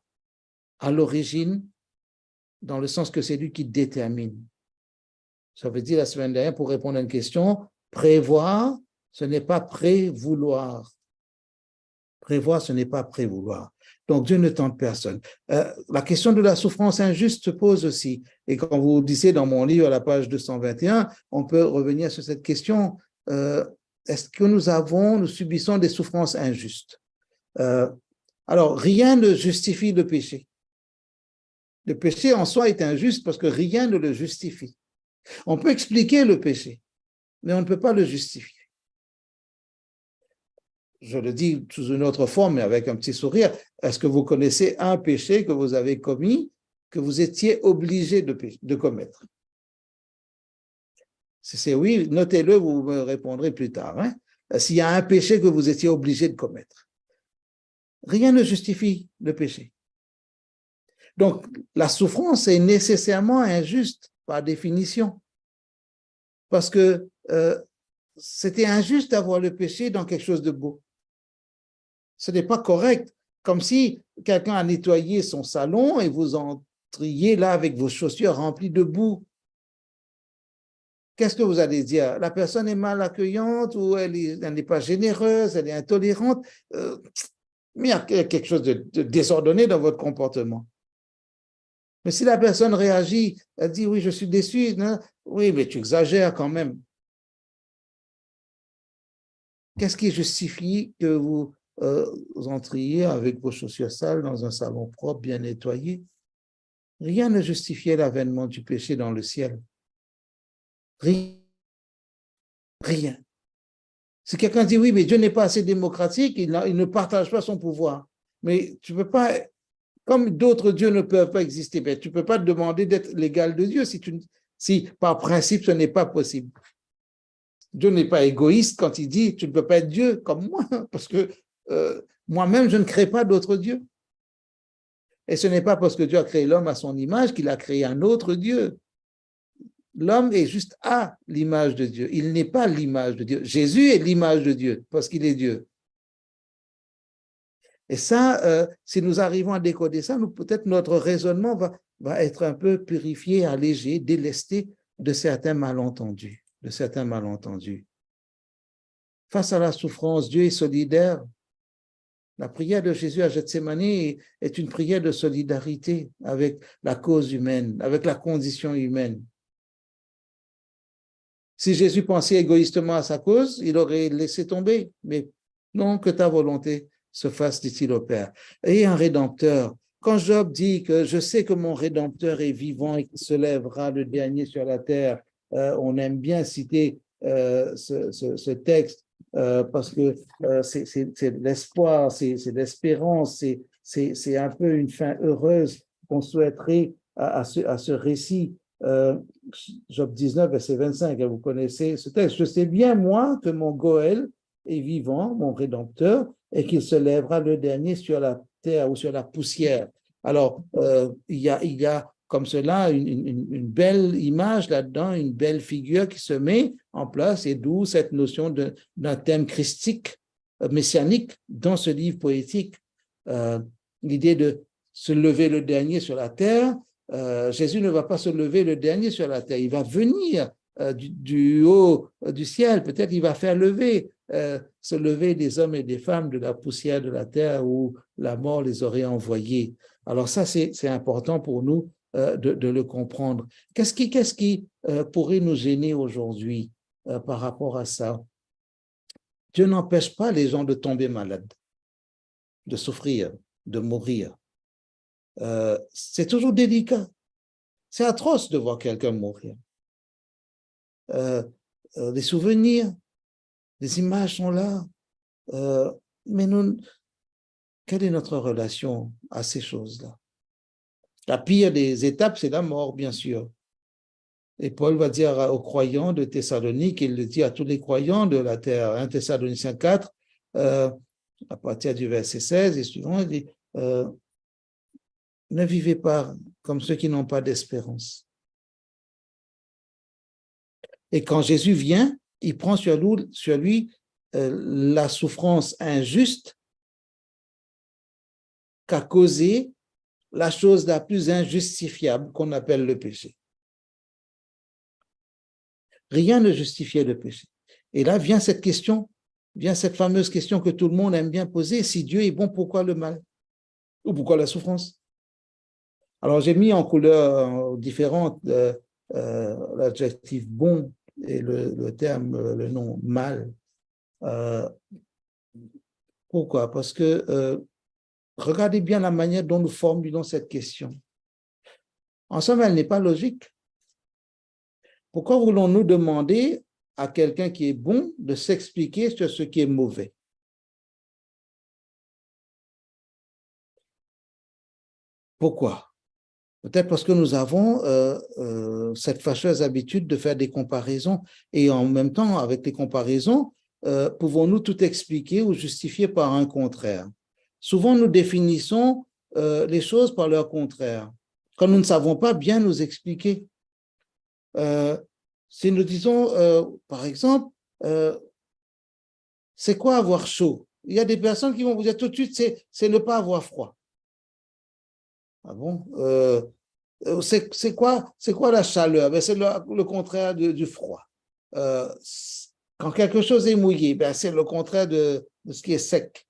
à l'origine, dans le sens que c'est lui qui détermine. Ça veut dire la semaine dernière, pour répondre à une question, prévoir, ce n'est pas prévouloir. Prévoir, ce n'est pas prévouloir. Donc, Dieu ne tente personne. La question de la souffrance injuste se pose aussi. Et quand vous disiez dans mon livre, à la page 221, on peut revenir sur cette question. Est-ce que nous subissons des souffrances injustes? Alors, rien ne justifie le péché. Le péché en soi est injuste parce que rien ne le justifie. On peut expliquer le péché, mais on ne peut pas le justifier. Je le dis sous une autre forme, mais avec un petit sourire. Est-ce que vous connaissez un péché que vous avez commis, que vous étiez obligé de commettre? Si c'est oui, notez-le, vous me répondrez plus tard. Hein? S'il y a un péché que vous étiez obligé de commettre. Rien ne justifie le péché. Donc, la souffrance est nécessairement injuste par définition. Parce que c'était injuste d'avoir le péché dans quelque chose de beau. Ce n'est pas correct. Comme si quelqu'un a nettoyé son salon et vous entriez là avec vos chaussures remplies de boue. qu'est-ce que vous allez dire? La personne est mal accueillante ou elle n'est pas généreuse, elle est intolérante. Mais il y a quelque chose de désordonné dans votre comportement. Mais si la personne réagit, elle dit, oui, je suis déçu, non? Oui, mais tu exagères quand même. Qu'est-ce qui justifie que vous entriez avec vos chaussures sales dans un salon propre, bien nettoyé? Rien ne justifiait l'avènement du péché dans le ciel. Rien. Rien. Si quelqu'un dit, oui, mais Dieu n'est pas assez démocratique, il ne partage pas son pouvoir. Mais tu ne peux pas, comme d'autres dieux ne peuvent pas exister, mais tu ne peux pas te demander d'être l'égal de Dieu si par principe ce n'est pas possible. Dieu n'est pas égoïste quand il dit, tu ne peux pas être Dieu comme moi, parce que moi-même, je ne crée pas d'autres dieux. Et ce n'est pas parce que Dieu a créé l'homme à son image qu'il a créé un autre Dieu. L'homme est juste à l'image de Dieu. Il n'est pas l'image de Dieu. Jésus est l'image de Dieu parce qu'il est Dieu. Et ça, si nous arrivons à décoder ça, peut-être notre raisonnement va être un peu purifié, allégé, délesté de certains malentendus. Face à la souffrance, Dieu est solidaire. La prière de Jésus à Gethsémani est une prière de solidarité avec la cause humaine, avec la condition humaine. Si Jésus pensait égoïstement à sa cause, il aurait laissé tomber. Mais non, que ta volonté se fasse, dit-il au Père. Et un Rédempteur. Quand Job dit que je sais que mon Rédempteur est vivant et qu'il se lèvera le dernier sur la terre, on aime bien citer ce texte parce que c'est l'espoir, c'est l'espérance, c'est un peu une fin heureuse qu'on souhaiterait à ce récit. Job 19, verset 25, vous connaissez ce texte. Je sais bien, moi, que mon Goël est vivant, mon Rédempteur, et qu'il se lèvera le dernier sur la terre ou sur la poussière. Alors, il y a comme cela une belle image là-dedans, une belle figure qui se met en place, et d'où cette notion d'un thème christique, messianique, dans ce livre poétique. L'idée de se lever le dernier sur la terre. Jésus ne va pas se lever le dernier sur la terre, il va venir du haut du ciel, peut-être il va faire se lever des hommes et des femmes de la poussière de la terre où la mort les aurait envoyés. Alors ça, c'est important pour nous de le comprendre. Qu'est-ce qui pourrait nous gêner aujourd'hui par rapport à ça? Dieu n'empêche pas les gens de tomber malades, de souffrir, de mourir. C'est toujours délicat. C'est atroce de voir quelqu'un mourir. Les souvenirs, les images sont là. Mais quelle est notre relation à ces choses-là? La pire des étapes, c'est la mort, bien sûr. Et Paul va dire aux croyants de Thessalonique, il le dit à tous les croyants de la terre, 1 Thessaloniciens 4, à partir du verset 16 et suivant, il dit ne vivez pas comme ceux qui n'ont pas d'espérance. Et quand Jésus vient, il prend sur lui la souffrance injuste qu'a causé la chose la plus injustifiable qu'on appelle le péché. Rien ne justifiait le péché. Et là vient cette fameuse question que tout le monde aime bien poser, si Dieu est bon, pourquoi le mal? Ou pourquoi la souffrance? Alors, j'ai mis en couleurs différentes l'adjectif bon et le terme, le nom mal. Pourquoi? Parce que regardez bien la manière dont nous formulons cette question. En somme, elle n'est pas logique. Pourquoi voulons-nous demander à quelqu'un qui est bon de s'expliquer sur ce qui est mauvais? Pourquoi? Peut-être parce que nous avons cette fâcheuse habitude de faire des comparaisons et en même temps, avec les comparaisons, pouvons-nous tout expliquer ou justifier par un contraire? Souvent, nous définissons les choses par leur contraire, quand nous ne savons pas bien nous expliquer. Si nous disons, par exemple, c'est quoi avoir chaud? Il y a des personnes qui vont vous dire tout de suite, c'est ne pas avoir froid. Ah bon? C'est quoi la chaleur? Ben, c'est le contraire du froid. quand quelque chose est mouillé, ben c'est le contraire de ce qui est sec.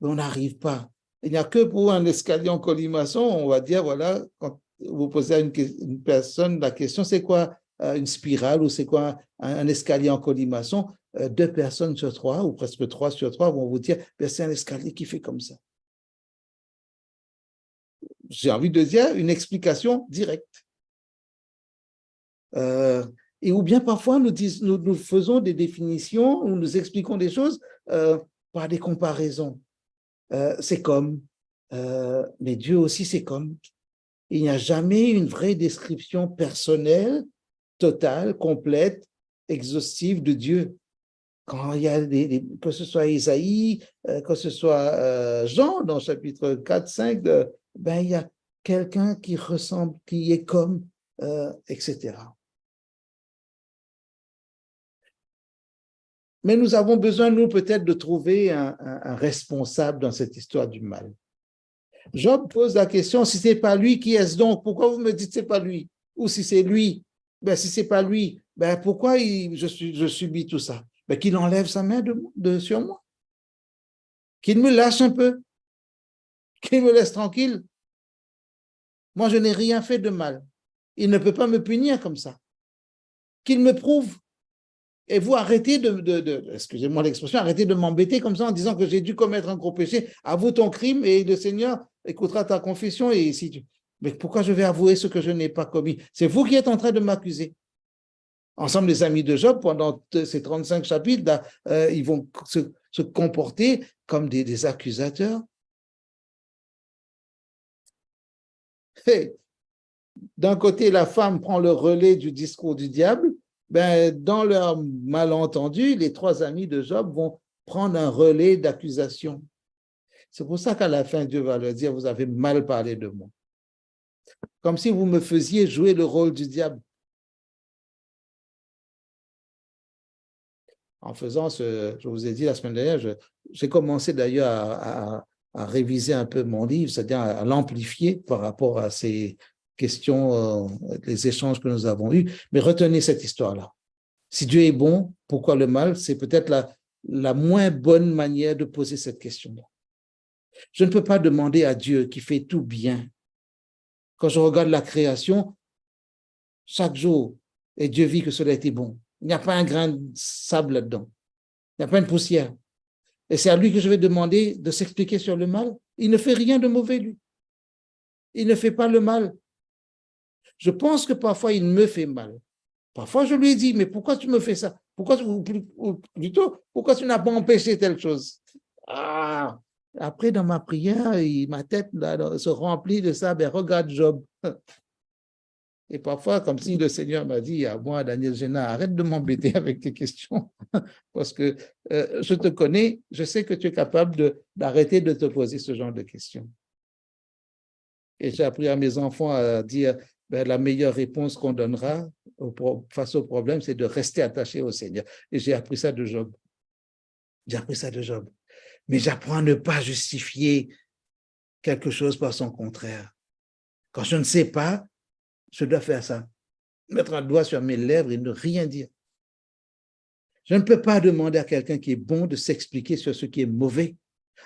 Mais on n'arrive pas. Il n'y a que pour un escalier en colimaçon, on va dire, voilà, quand vous posez à une personne la question, c'est quoi une spirale ou c'est quoi un escalier en colimaçon? 2 personnes sur 3 ou presque 3 sur 3 vont vous dire, ben, c'est un escalier qui fait comme ça. J'ai envie de dire une explication directe. Et ou bien parfois nous faisons des définitions ou nous expliquons des choses par des comparaisons. C'est comme, mais Dieu aussi c'est comme. Il n'y a jamais une vraie description personnelle, totale, complète, exhaustive de Dieu. Quand il y a que ce soit Isaïe, que ce soit Jean dans chapitre 4, 5, ben, il y a quelqu'un qui ressemble, qui est comme, etc. Mais nous avons besoin, nous, peut-être de trouver un responsable dans cette histoire du mal. Job pose la question, si ce n'est pas lui, qui est-ce donc? Pourquoi vous me dites que ce n'est pas lui? Ou si c'est lui, ben, si ce n'est pas lui, ben, pourquoi je subis tout ça? Ben, qu'il enlève sa main sur moi. Qu'il me lâche un peu. Qu'il me laisse tranquille. Moi, je n'ai rien fait de mal. Il ne peut pas me punir comme ça. Qu'il me prouve. Et vous arrêtez excusez-moi l'expression, arrêtez de m'embêter comme ça en disant que j'ai dû commettre un gros péché. Avoue ton crime et le Seigneur écoutera ta confession. Mais pourquoi je vais avouer ce que je n'ai pas commis? C'est vous qui êtes en train de m'accuser. Ensemble, les amis de Job, pendant ces 35 chapitres, là, ils vont se comporter comme des accusateurs. Hey, d'un côté, la femme prend le relais du discours du diable. Ben, dans leur malentendu, les 3 amis de Job vont prendre un relais d'accusation. C'est pour ça qu'à la fin, Dieu va leur dire, vous avez mal parlé de moi. Comme si vous me faisiez jouer le rôle du diable. En faisant je vous ai dit la semaine dernière, j'ai commencé d'ailleurs à réviser un peu mon livre, c'est-à-dire à l'amplifier par rapport à ces questions, les échanges que nous avons eus. Mais retenez cette histoire-là. Si Dieu est bon, pourquoi le mal? C'est peut-être la moins bonne manière de poser cette question-là. Je ne peux pas demander à Dieu qui fait tout bien. Quand je regarde la création, chaque jour, et Dieu vit que cela a été bon. Il n'y a pas un grain de sable là-dedans. Il n'y a pas une poussière. Et c'est à lui que je vais demander de s'expliquer sur le mal. Il ne fait rien de mauvais, lui. Il ne fait pas le mal. Je pense que parfois, il me fait mal. Parfois, je lui dis, mais pourquoi tu me fais ça? Ou plutôt, pourquoi tu n'as pas empêché telle chose? Après, dans ma prière, ma tête là, se remplit de ça. Ben, regarde Job. Et parfois, comme si le Seigneur m'a dit à moi, Daniel Génard, arrête de m'embêter avec tes questions, parce que je te connais, je sais que tu es capable d'arrêter de te poser ce genre de questions. Et j'ai appris à mes enfants à dire, ben, la meilleure réponse qu'on donnera face au problème, c'est de rester attaché au Seigneur. Et j'ai appris ça de Job. J'ai appris ça de Job. Mais j'apprends à ne pas justifier quelque chose par son contraire. Quand je ne sais pas, je dois faire ça. Mettre un doigt sur mes lèvres et ne rien dire. Je ne peux pas demander à quelqu'un qui est bon de s'expliquer sur ce qui est mauvais.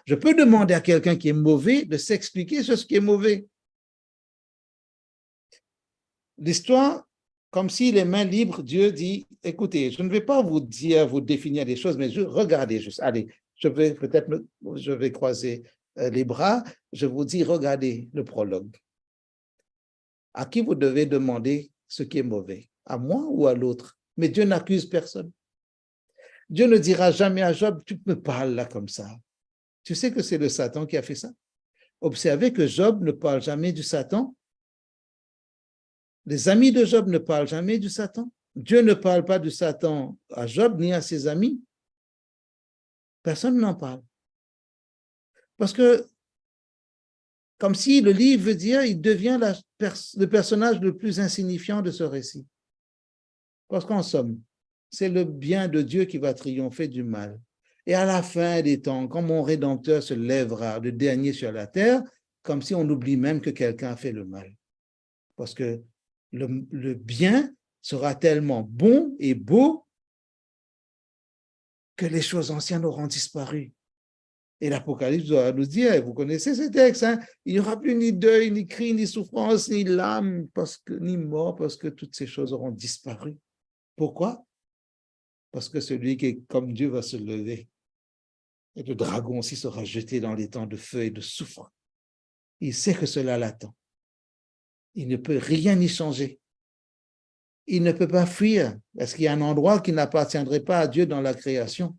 Je peux demander à quelqu'un qui est mauvais de s'expliquer sur ce qui est mauvais. L'histoire, comme si les mains libres, Dieu dit, écoutez, je ne vais pas vous dire, vous définir des choses, mais regardez juste. Allez, je vais croiser les bras. Je vous dis, regardez le prologue. À qui vous devez demander ce qui est mauvais? À moi ou à l'autre? Mais Dieu n'accuse personne. Dieu ne dira jamais à Job, tu me parles là comme ça. Tu sais que c'est le Satan qui a fait ça. Observez que Job ne parle jamais du Satan. Les amis de Job ne parlent jamais du Satan. Dieu ne parle pas du Satan à Job ni à ses amis. Personne n'en parle. Parce que, comme si le livre veut dire, il devient le personnage le plus insignifiant de ce récit. Parce qu'en somme, c'est le bien de Dieu qui va triompher du mal. Et à la fin des temps, quand mon Rédempteur se lèvera, le dernier sur la terre, comme si on oublie même que quelqu'un a fait le mal. Parce que le bien sera tellement bon et beau que les choses anciennes auront disparu. Et l'Apocalypse doit nous dire, vous connaissez ces textes, hein, il n'y aura plus ni deuil, ni cri, ni souffrance, ni larmes, ni mort, parce que toutes ces choses auront disparu. Pourquoi? Parce que celui qui est comme Dieu va se lever. Et le dragon aussi sera jeté dans les temps de feu et de soufre. Il sait que cela l'attend. Il ne peut rien y changer. Il ne peut pas fuir, parce qu'il y a un endroit qui n'appartiendrait pas à Dieu dans la création,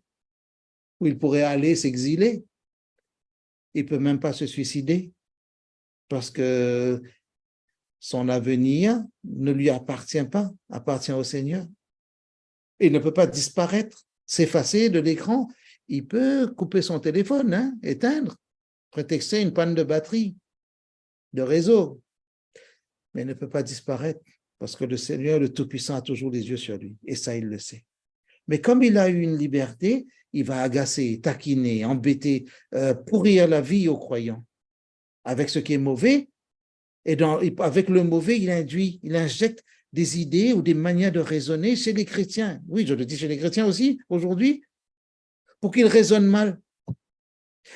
où il pourrait aller s'exiler. Il ne peut même pas se suicider, parce que son avenir ne lui appartient pas, appartient au Seigneur. Il ne peut pas disparaître, s'effacer de l'écran. Il peut couper son téléphone, hein, éteindre, prétexter une panne de batterie, de réseau, mais il ne peut pas disparaître, parce que le Seigneur, le Tout-Puissant, a toujours les yeux sur lui, et ça, il le sait. Mais comme il a eu une liberté, il va agacer, taquiner, embêter, pourrir la vie aux croyants avec ce qui est mauvais. Et avec le mauvais, il injecte des idées ou des manières de raisonner chez les chrétiens. Oui, je le dis chez les chrétiens aussi, aujourd'hui, pour qu'ils raisonnent mal.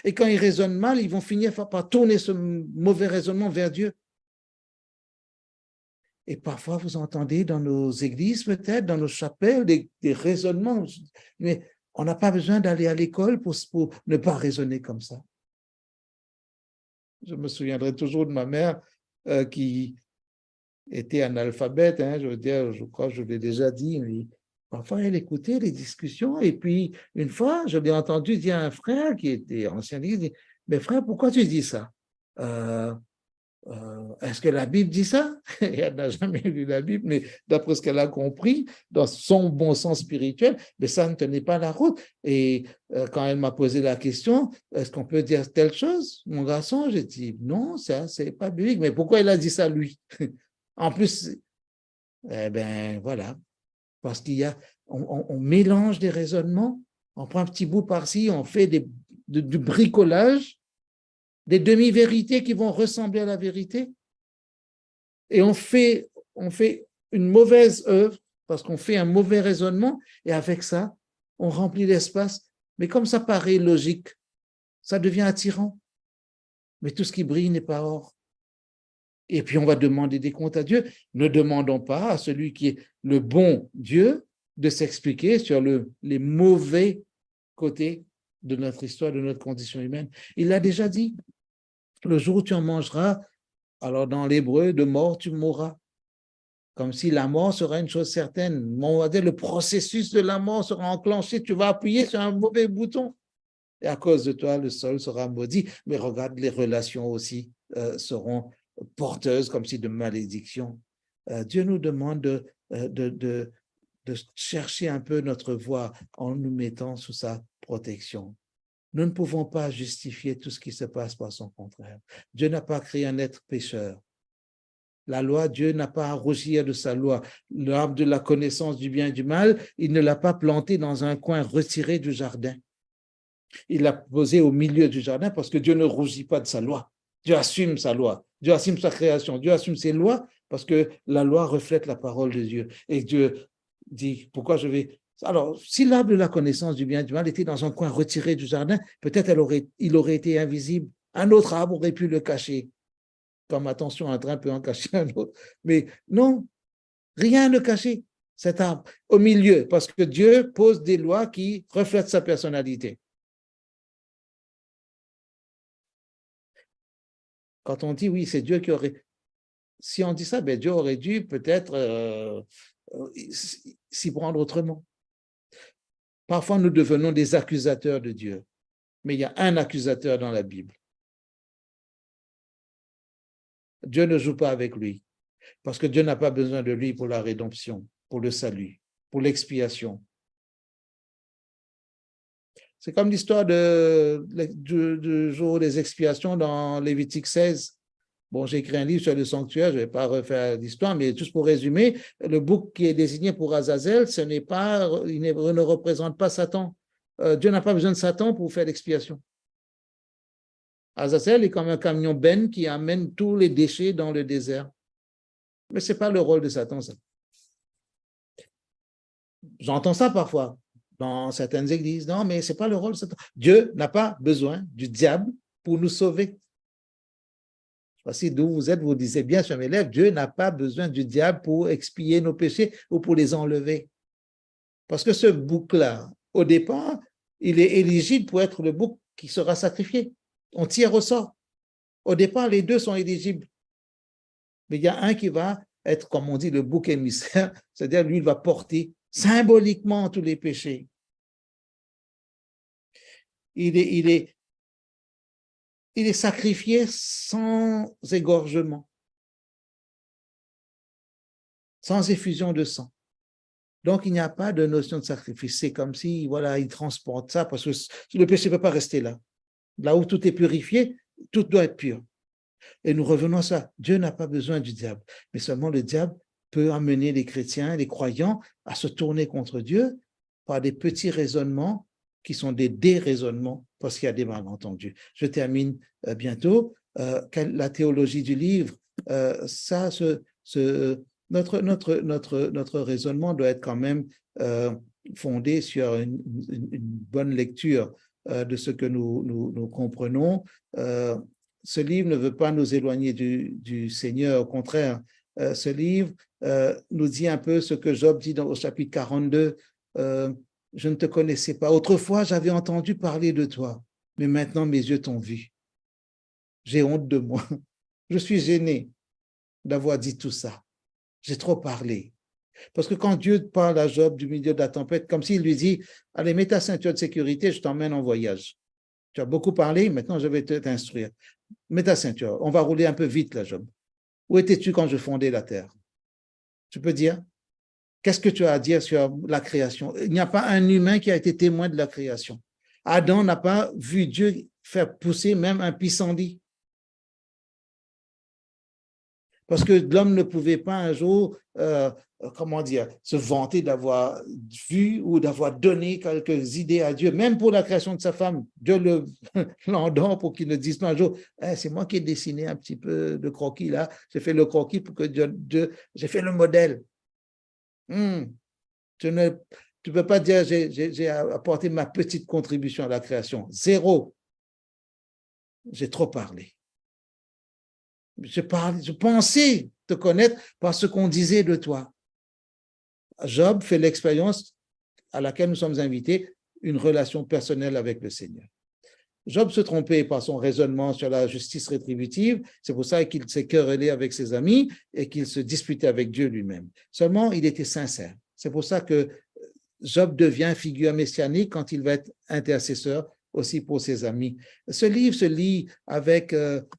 Et quand ils raisonnent mal, ils vont finir par tourner ce mauvais raisonnement vers Dieu. Et parfois, vous entendez dans nos églises, peut-être, dans nos chapelles, des raisonnements. Mais on n'a pas besoin d'aller à l'école pour ne pas raisonner comme ça. Je me souviendrai toujours de ma mère qui était analphabète, hein, je veux dire, je crois que je l'ai déjà dit, mais parfois elle écoutait les discussions, et puis une fois, je l'ai entendu dire à un frère qui était ancien d'église, il dit, mais frère, pourquoi tu dis ça? Est-ce que la Bible dit ça? Elle n'a jamais lu la Bible, mais d'après ce qu'elle a compris, dans son bon sens spirituel, mais ça ne tenait pas la route. Et quand elle m'a posé la question, est-ce qu'on peut dire telle chose, mon garçon? J'ai dit, non, ça, c'est pas biblique. Mais pourquoi il a dit ça, lui? En plus, eh bien, voilà, parce on mélange des raisonnements, on prend un petit bout par-ci, on fait du bricolage, des demi-vérités qui vont ressembler à la vérité, et on fait une mauvaise œuvre parce qu'on fait un mauvais raisonnement, et avec ça, on remplit l'espace. Mais comme ça paraît logique, ça devient attirant. Mais tout ce qui brille n'est pas or. Et puis on va demander des comptes à Dieu. Ne demandons pas à celui qui est le bon Dieu de s'expliquer sur les mauvais côtés de notre histoire, de notre condition humaine. Il l'a déjà dit. Le jour où tu en mangeras, alors dans l'hébreu, de mort, tu mourras. Comme si la mort sera une chose certaine. On va dire, le processus de la mort sera enclenché, tu vas appuyer sur un mauvais bouton. Et à cause de toi, le sol sera maudit. Mais regarde, les relations aussi seront porteuses comme si de malédiction. Dieu nous demande de chercher un peu notre voie en nous mettant sous sa protection. Nous ne pouvons pas justifier tout ce qui se passe par son contraire. Dieu n'a pas créé un être pécheur. La loi, Dieu n'a pas à rougir de sa loi. L'arbre de la connaissance du bien et du mal, il ne l'a pas planté dans un coin retiré du jardin. Il l'a posé au milieu du jardin parce que Dieu ne rougit pas de sa loi. Dieu assume sa loi. Dieu assume sa création. Dieu assume ses lois parce que la loi reflète la parole de Dieu. Et Dieu dit, pourquoi je vais... Alors, si l'arbre de la connaissance du bien et du mal était dans un coin retiré du jardin, peut-être il aurait été invisible. Un autre arbre aurait pu le cacher. Comme, attention, un train peut en cacher un autre. Mais non, rien ne cachait cet arbre au milieu, parce que Dieu pose des lois qui reflètent sa personnalité. Quand on dit, oui, c'est Dieu qui aurait... Si on dit ça, ben Dieu aurait dû peut-être s'y prendre autrement. Parfois, nous devenons des accusateurs de Dieu, mais il y a un accusateur dans la Bible. Dieu ne joue pas avec lui, parce que Dieu n'a pas besoin de lui pour la rédemption, pour le salut, pour l'expiation. C'est comme l'histoire du jour des expiations dans Lévitique 16. Bon, j'ai écrit un livre sur le sanctuaire, je ne vais pas refaire l'histoire, mais juste pour résumer, le bouc qui est désigné pour Azazel, il ne représente pas Satan. Dieu n'a pas besoin de Satan pour faire l'expiation. Azazel est comme un camion benne qui amène tous les déchets dans le désert. Mais ce n'est pas le rôle de Satan, ça. J'entends ça parfois. dans certaines églises. Non, mais ce n'est pas le rôle. Dieu n'a pas besoin du diable pour nous sauver. Voici d'où vous êtes, vous disiez bien sur mes lèvres, Dieu n'a pas besoin du diable pour expier nos péchés ou pour les enlever. Parce que ce bouc-là, au départ, il est éligible pour être le bouc qui sera sacrifié. On tire au sort. Au départ, les deux sont éligibles. Mais il y a un qui va être, comme on dit, le bouc émissaire, c'est-à-dire lui, il va porter symboliquement tous les péchés. Il est sacrifié sans égorgement, sans effusion de sang. Donc, il n'y a pas de notion de sacrifice. C'est comme si, voilà, il transporte ça parce que le péché ne peut pas rester là. Là où tout est purifié, tout doit être pur. Et nous revenons à ça. Dieu n'a pas besoin du diable, mais seulement le diable peut amener les chrétiens, les croyants à se tourner contre Dieu par des petits raisonnements qui sont des déraisonnements parce qu'il y a des malentendus. Je termine bientôt. La théologie du livre, notre raisonnement doit être quand même fondé sur une bonne lecture de ce que nous comprenons. Ce livre ne veut pas nous éloigner du Seigneur, au contraire. Ce livre nous dit un peu ce que Job dit au chapitre 42. Je ne te connaissais pas. Autrefois, j'avais entendu parler de toi, mais maintenant mes yeux t'ont vu. J'ai honte de moi. Je suis gêné d'avoir dit tout ça. J'ai trop parlé. Parce que quand Dieu parle à Job du milieu de la tempête, comme s'il lui dit, allez, mets ta ceinture de sécurité, je t'emmène en voyage. Tu as beaucoup parlé, maintenant je vais t'instruire. Mets ta ceinture, on va rouler un peu vite là, Job. Où étais-tu quand je fondais la terre? Tu peux dire? Qu'est-ce que tu as à dire sur la création? Il n'y a pas un humain qui a été témoin de la création. Adam n'a pas vu Dieu faire pousser même un pissenlit. Parce que l'homme ne pouvait pas un jour, se vanter d'avoir vu ou d'avoir donné quelques idées à Dieu, même pour la création de sa femme. Dieu l'endort pour qu'il ne dise pas un jour, c'est moi qui ai dessiné un petit peu de croquis là, j'ai fait le croquis pour que Dieu j'ai fait le modèle. Tu ne peux pas dire j'ai apporté ma petite contribution à la création. Zéro. J'ai trop parlé. Je pensais te connaître par ce qu'on disait de toi. Job fait l'expérience à laquelle nous sommes invités, une relation personnelle avec le Seigneur. Job se trompait par son raisonnement sur la justice rétributive, c'est pour ça qu'il s'est querellé avec ses amis et qu'il se disputait avec Dieu lui-même. Seulement, il était sincère. C'est pour ça que Job devient figure messianique quand il va être intercesseur aussi pour ses amis. Ce livre se lit avec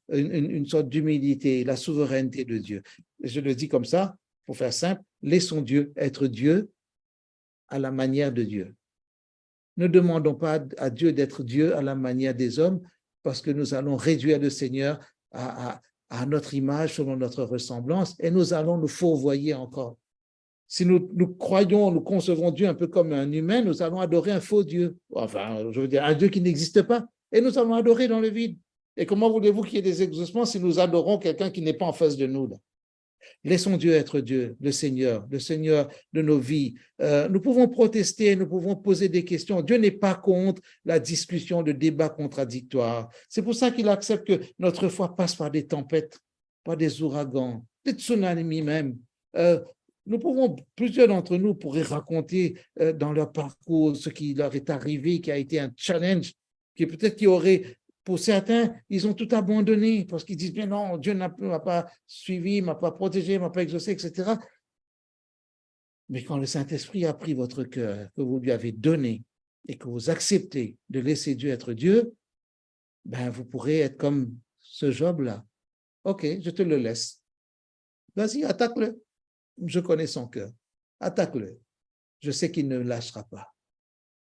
une sorte d'humilité, la souveraineté de Dieu. Je le dis comme ça, pour faire simple, laissons Dieu être Dieu à la manière de Dieu. Ne demandons pas à Dieu d'être Dieu à la manière des hommes, parce que nous allons réduire le Seigneur à notre image, selon notre ressemblance, et nous allons nous fourvoyer encore. Si nous croyons, nous concevons Dieu un peu comme un humain, nous allons adorer un faux Dieu. Enfin, je veux dire, un Dieu qui n'existe pas. Et nous allons adorer dans le vide. Et comment voulez-vous qu'il y ait des exaucements si nous adorons quelqu'un qui n'est pas en face de nous là? Laissons Dieu être Dieu, le Seigneur de nos vies. Nous pouvons protester, nous pouvons poser des questions. Dieu n'est pas contre la discussion, le débat contradictoire. C'est pour ça qu'il accepte que notre foi passe par des tempêtes, par des ouragans, des tsunamis même. Plusieurs d'entre nous pourraient raconter dans leur parcours ce qui leur est arrivé, qui a été un challenge, qui peut-être qui aurait, pour certains, ils ont tout abandonné parce qu'ils disent, bien non, Dieu n'a pas suivi, m'a pas protégé, m'a pas exaucé, etc. Mais quand le Saint-Esprit a pris votre cœur, que vous lui avez donné et que vous acceptez de laisser Dieu être Dieu, ben vous pourrez être comme ce Job-là. Ok, je te le laisse. Vas-y, attaque-le. Je connais son cœur. Attaque-le. Je sais qu'il ne lâchera pas.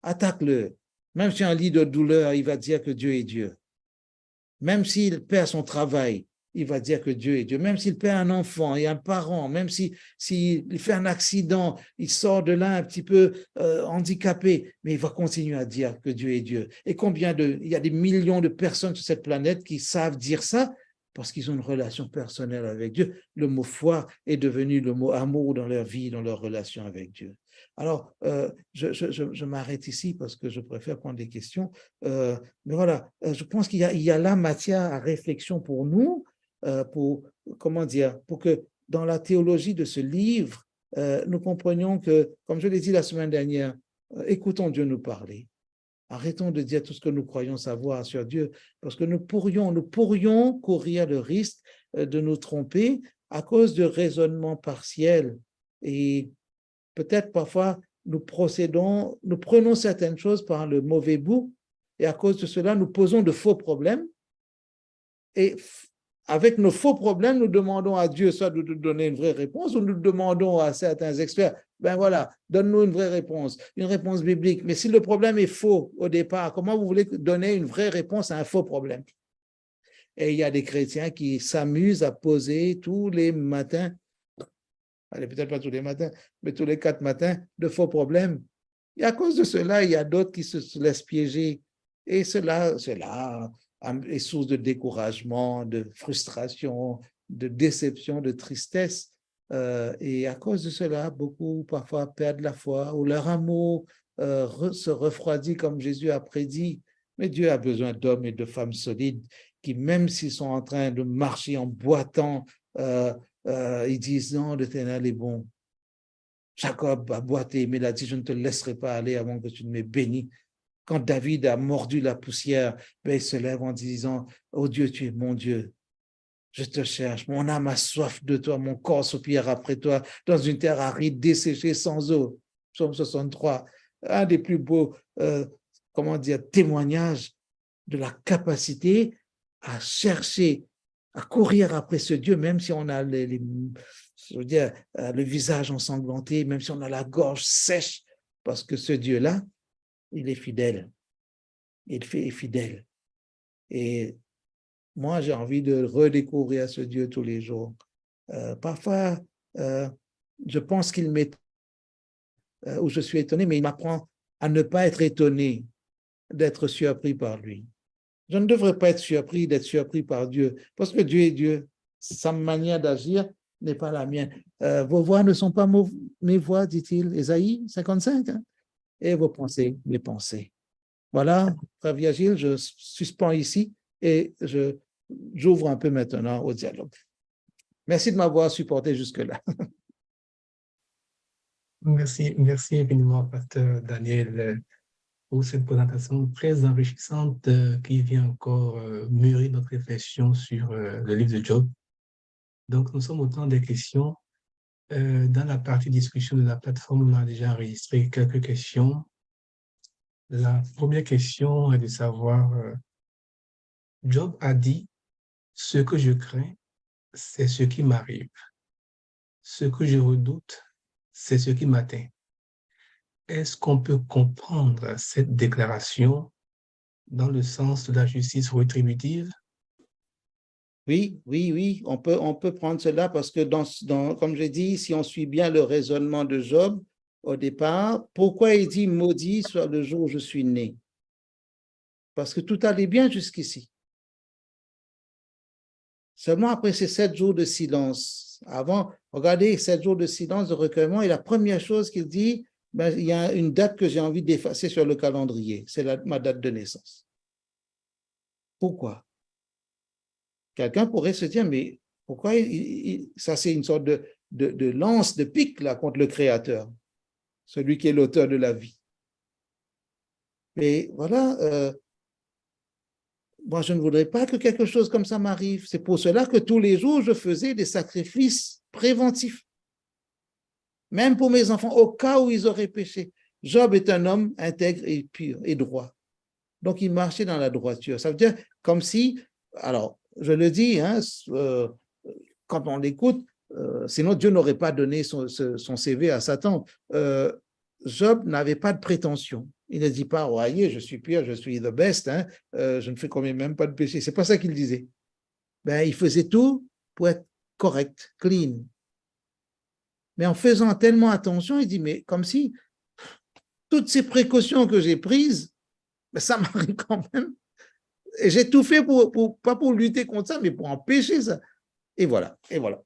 Attaque-le. Même si un lit de douleur, il va dire que Dieu est Dieu. Même s'il perd son travail, il va dire que Dieu est Dieu. Même s'il perd un enfant et un parent, même s'il fait un accident, il sort de là un petit peu handicapé, mais il va continuer à dire que Dieu est Dieu. Et il y a des millions de personnes sur cette planète qui savent dire ça, parce qu'ils ont une relation personnelle avec Dieu. Le mot foi est devenu le mot amour dans leur vie, dans leur relation avec Dieu. Alors, je m'arrête ici parce que je préfère prendre des questions. Mais voilà, je pense qu'il y a là matière à réflexion pour nous, pour que dans la théologie de ce livre, nous comprenions que, comme je l'ai dit la semaine dernière, écoutons Dieu nous parler. Arrêtons de dire tout ce que nous croyons savoir sur Dieu, parce que nous pourrions courir le risque de nous tromper à cause de raisonnements partiels. Et peut-être parfois, nous prenons certaines choses par le mauvais bout, et à cause de cela, nous posons de faux problèmes. Et avec nos faux problèmes, nous demandons à Dieu soit de nous donner une vraie réponse, ou nous demandons à certains experts, ben voilà, donne-nous une vraie réponse, une réponse biblique. Mais si le problème est faux au départ, comment vous voulez donner une vraie réponse à un faux problème? Et il y a des chrétiens qui s'amusent à poser tous les matins, allez, peut-être pas tous les matins, mais tous les 4 matins, de faux problèmes. Et à cause de cela, il y a d'autres qui se laissent piéger. Et cela est source de découragement, de frustration, de déception, de tristesse. Et à cause de cela, beaucoup parfois perdent la foi ou leur amour se refroidit comme Jésus a prédit. Mais Dieu a besoin d'hommes et de femmes solides qui, même s'ils sont en train de marcher en boitant, ils disent non, l'Éternel est bon. Jacob a boité, mais il a dit, je ne te laisserai pas aller avant que tu ne m'aies béni. Quand David a mordu la poussière, ben, il se lève en disant, oh Dieu, tu es mon Dieu. Je te cherche, mon âme a soif de toi, mon corps soupire après toi, dans une terre aride, desséchée, sans eau. Psaume 63, un des plus beaux, témoignages de la capacité à chercher, à courir après ce Dieu, même si on a le visage ensanglanté, même si on a la gorge sèche, parce que ce Dieu-là, il est fidèle. Il est fidèle. Et moi, j'ai envie de redécouvrir ce Dieu tous les jours. Parfois, je pense qu'il m'est, ou je suis étonné, mais il m'apprend à ne pas être étonné d'être surpris par lui. Je ne devrais pas être surpris d'être surpris par Dieu, parce que Dieu est Dieu. Sa manière d'agir n'est pas la mienne. Vos voix ne sont pas mes voix, dit-il, Ésaïe 55, hein? Et vos pensées, mes pensées. Voilà, frère Virgile, je suspends ici et j'ouvre un peu maintenant au dialogue. Merci de m'avoir supporté jusque-là. Merci infiniment, Pasteur Daniel, pour cette présentation très enrichissante qui vient encore mûrir notre réflexion sur le livre de Job. Donc, nous sommes au temps des questions. Dans la partie discussion de la plateforme, on a déjà enregistré quelques questions. La première question est de savoir, Job a dit, ce que je crains, c'est ce qui m'arrive. Ce que je redoute, c'est ce qui m'atteint. Est-ce qu'on peut comprendre cette déclaration dans le sens de la justice rétributive? Oui, on peut prendre cela parce que, comme j'ai dit, si on suit bien le raisonnement de Job au départ, pourquoi il dit « maudit soit le jour où je suis né » ? Parce que tout allait bien jusqu'ici. Seulement après ces 7 jours de silence, avant, regardez, 7 jours de silence, de recueillement, et la première chose qu'il dit, ben, il y a une date que j'ai envie d'effacer sur le calendrier, c'est ma date de naissance. Pourquoi? Quelqu'un pourrait se dire, mais pourquoi ça c'est une sorte de lance, de pique là contre le Créateur, celui qui est l'auteur de la vie. Mais voilà, moi je ne voudrais pas que quelque chose comme ça m'arrive. C'est pour cela que tous les jours je faisais des sacrifices préventifs, même pour mes enfants, au cas où ils auraient péché. Job est un homme intègre et pur et droit. Donc il marchait dans la droiture. Ça veut dire comme si, alors, je le dis, hein, quand on l'écoute, sinon Dieu n'aurait pas donné son CV à Satan. Job n'avait pas de prétention. Il ne dit pas, voyez, je suis pire, je suis the best, hein, je ne fais quand même pas de péché. C'est pas ça qu'il disait. Ben, il faisait tout pour être correct, clean. Mais en faisant tellement attention, il dit, mais comme si toutes ces précautions que j'ai prises, ben, ça m'arrive quand même. Et j'ai tout fait pas pour lutter contre ça, mais pour empêcher ça. Et voilà, et voilà.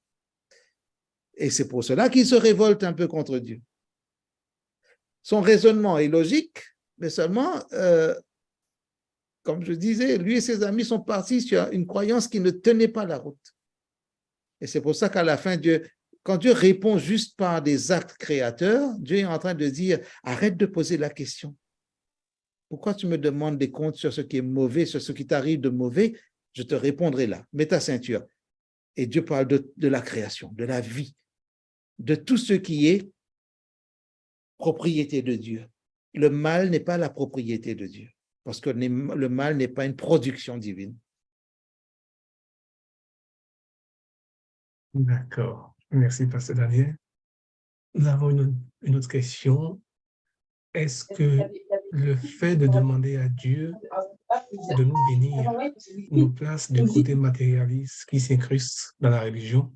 Et c'est pour cela qu'il se révolte un peu contre Dieu. Son raisonnement est logique, mais seulement, comme je disais, lui et ses amis sont partis sur une croyance qui ne tenait pas la route. Et c'est pour ça qu'à la fin, quand Dieu répond juste par des actes créateurs, Dieu est en train de dire, arrête de poser la question. Pourquoi tu me demandes des comptes sur ce qui est mauvais, sur ce qui t'arrive de mauvais? Je te répondrai là. Mets ta ceinture. Et Dieu parle de la création, de la vie, de tout ce qui est propriété de Dieu. Le mal n'est pas la propriété de Dieu, parce que le mal n'est pas une production divine. D'accord. Merci, Pasteur Daniel. Nous avons une autre question. Est-ce que le fait de demander à Dieu de nous bénir nous place du côté matérialiste qui s'incruste dans la religion?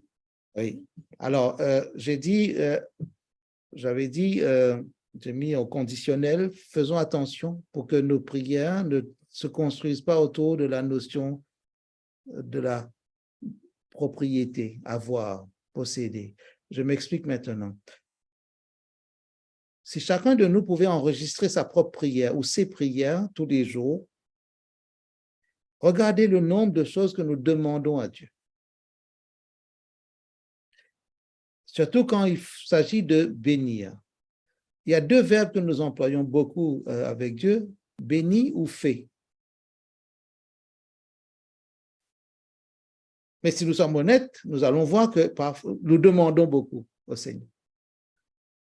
Oui. Alors, j'avais dit, j'ai mis au conditionnel, faisons attention pour que nos prières ne se construisent pas autour de la notion de la propriété, avoir, posséder. Je m'explique maintenant. Si chacun de nous pouvait enregistrer sa propre prière ou ses prières tous les jours, regardez le nombre de choses que nous demandons à Dieu. Surtout quand il s'agit de bénir. Il y a deux verbes que nous employons beaucoup avec Dieu, béni ou fait. Mais si nous sommes honnêtes, nous allons voir que parfois, nous demandons beaucoup au Seigneur.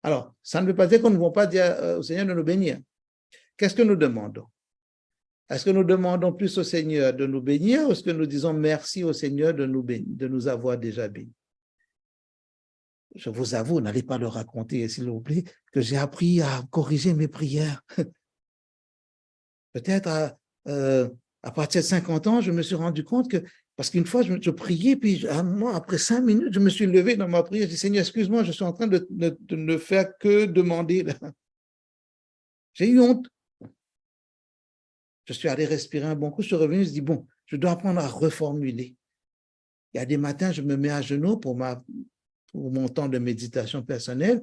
Alors, ça ne veut pas dire qu'on ne va pas dire au Seigneur de nous bénir. Qu'est-ce que nous demandons? Est-ce que nous demandons plus au Seigneur de nous bénir ou est-ce que nous disons merci au Seigneur de nous avoir déjà bénis? Je vous avoue, n'allez pas le raconter, s'il vous plaît, que j'ai appris à corriger mes prières. Peut-être à partir de 50 ans, je me suis rendu compte que, parce qu'une fois, je priais, puis moi, après 5 minutes, je me suis levé dans ma prière, je dis, Seigneur, excuse-moi, je suis en train de ne faire que demander. Là. J'ai eu honte. Je suis allé respirer un bon coup, je suis revenu, je dis, bon, je dois apprendre à reformuler. Il y a des matins, je me mets à genoux pour mon temps de méditation personnelle.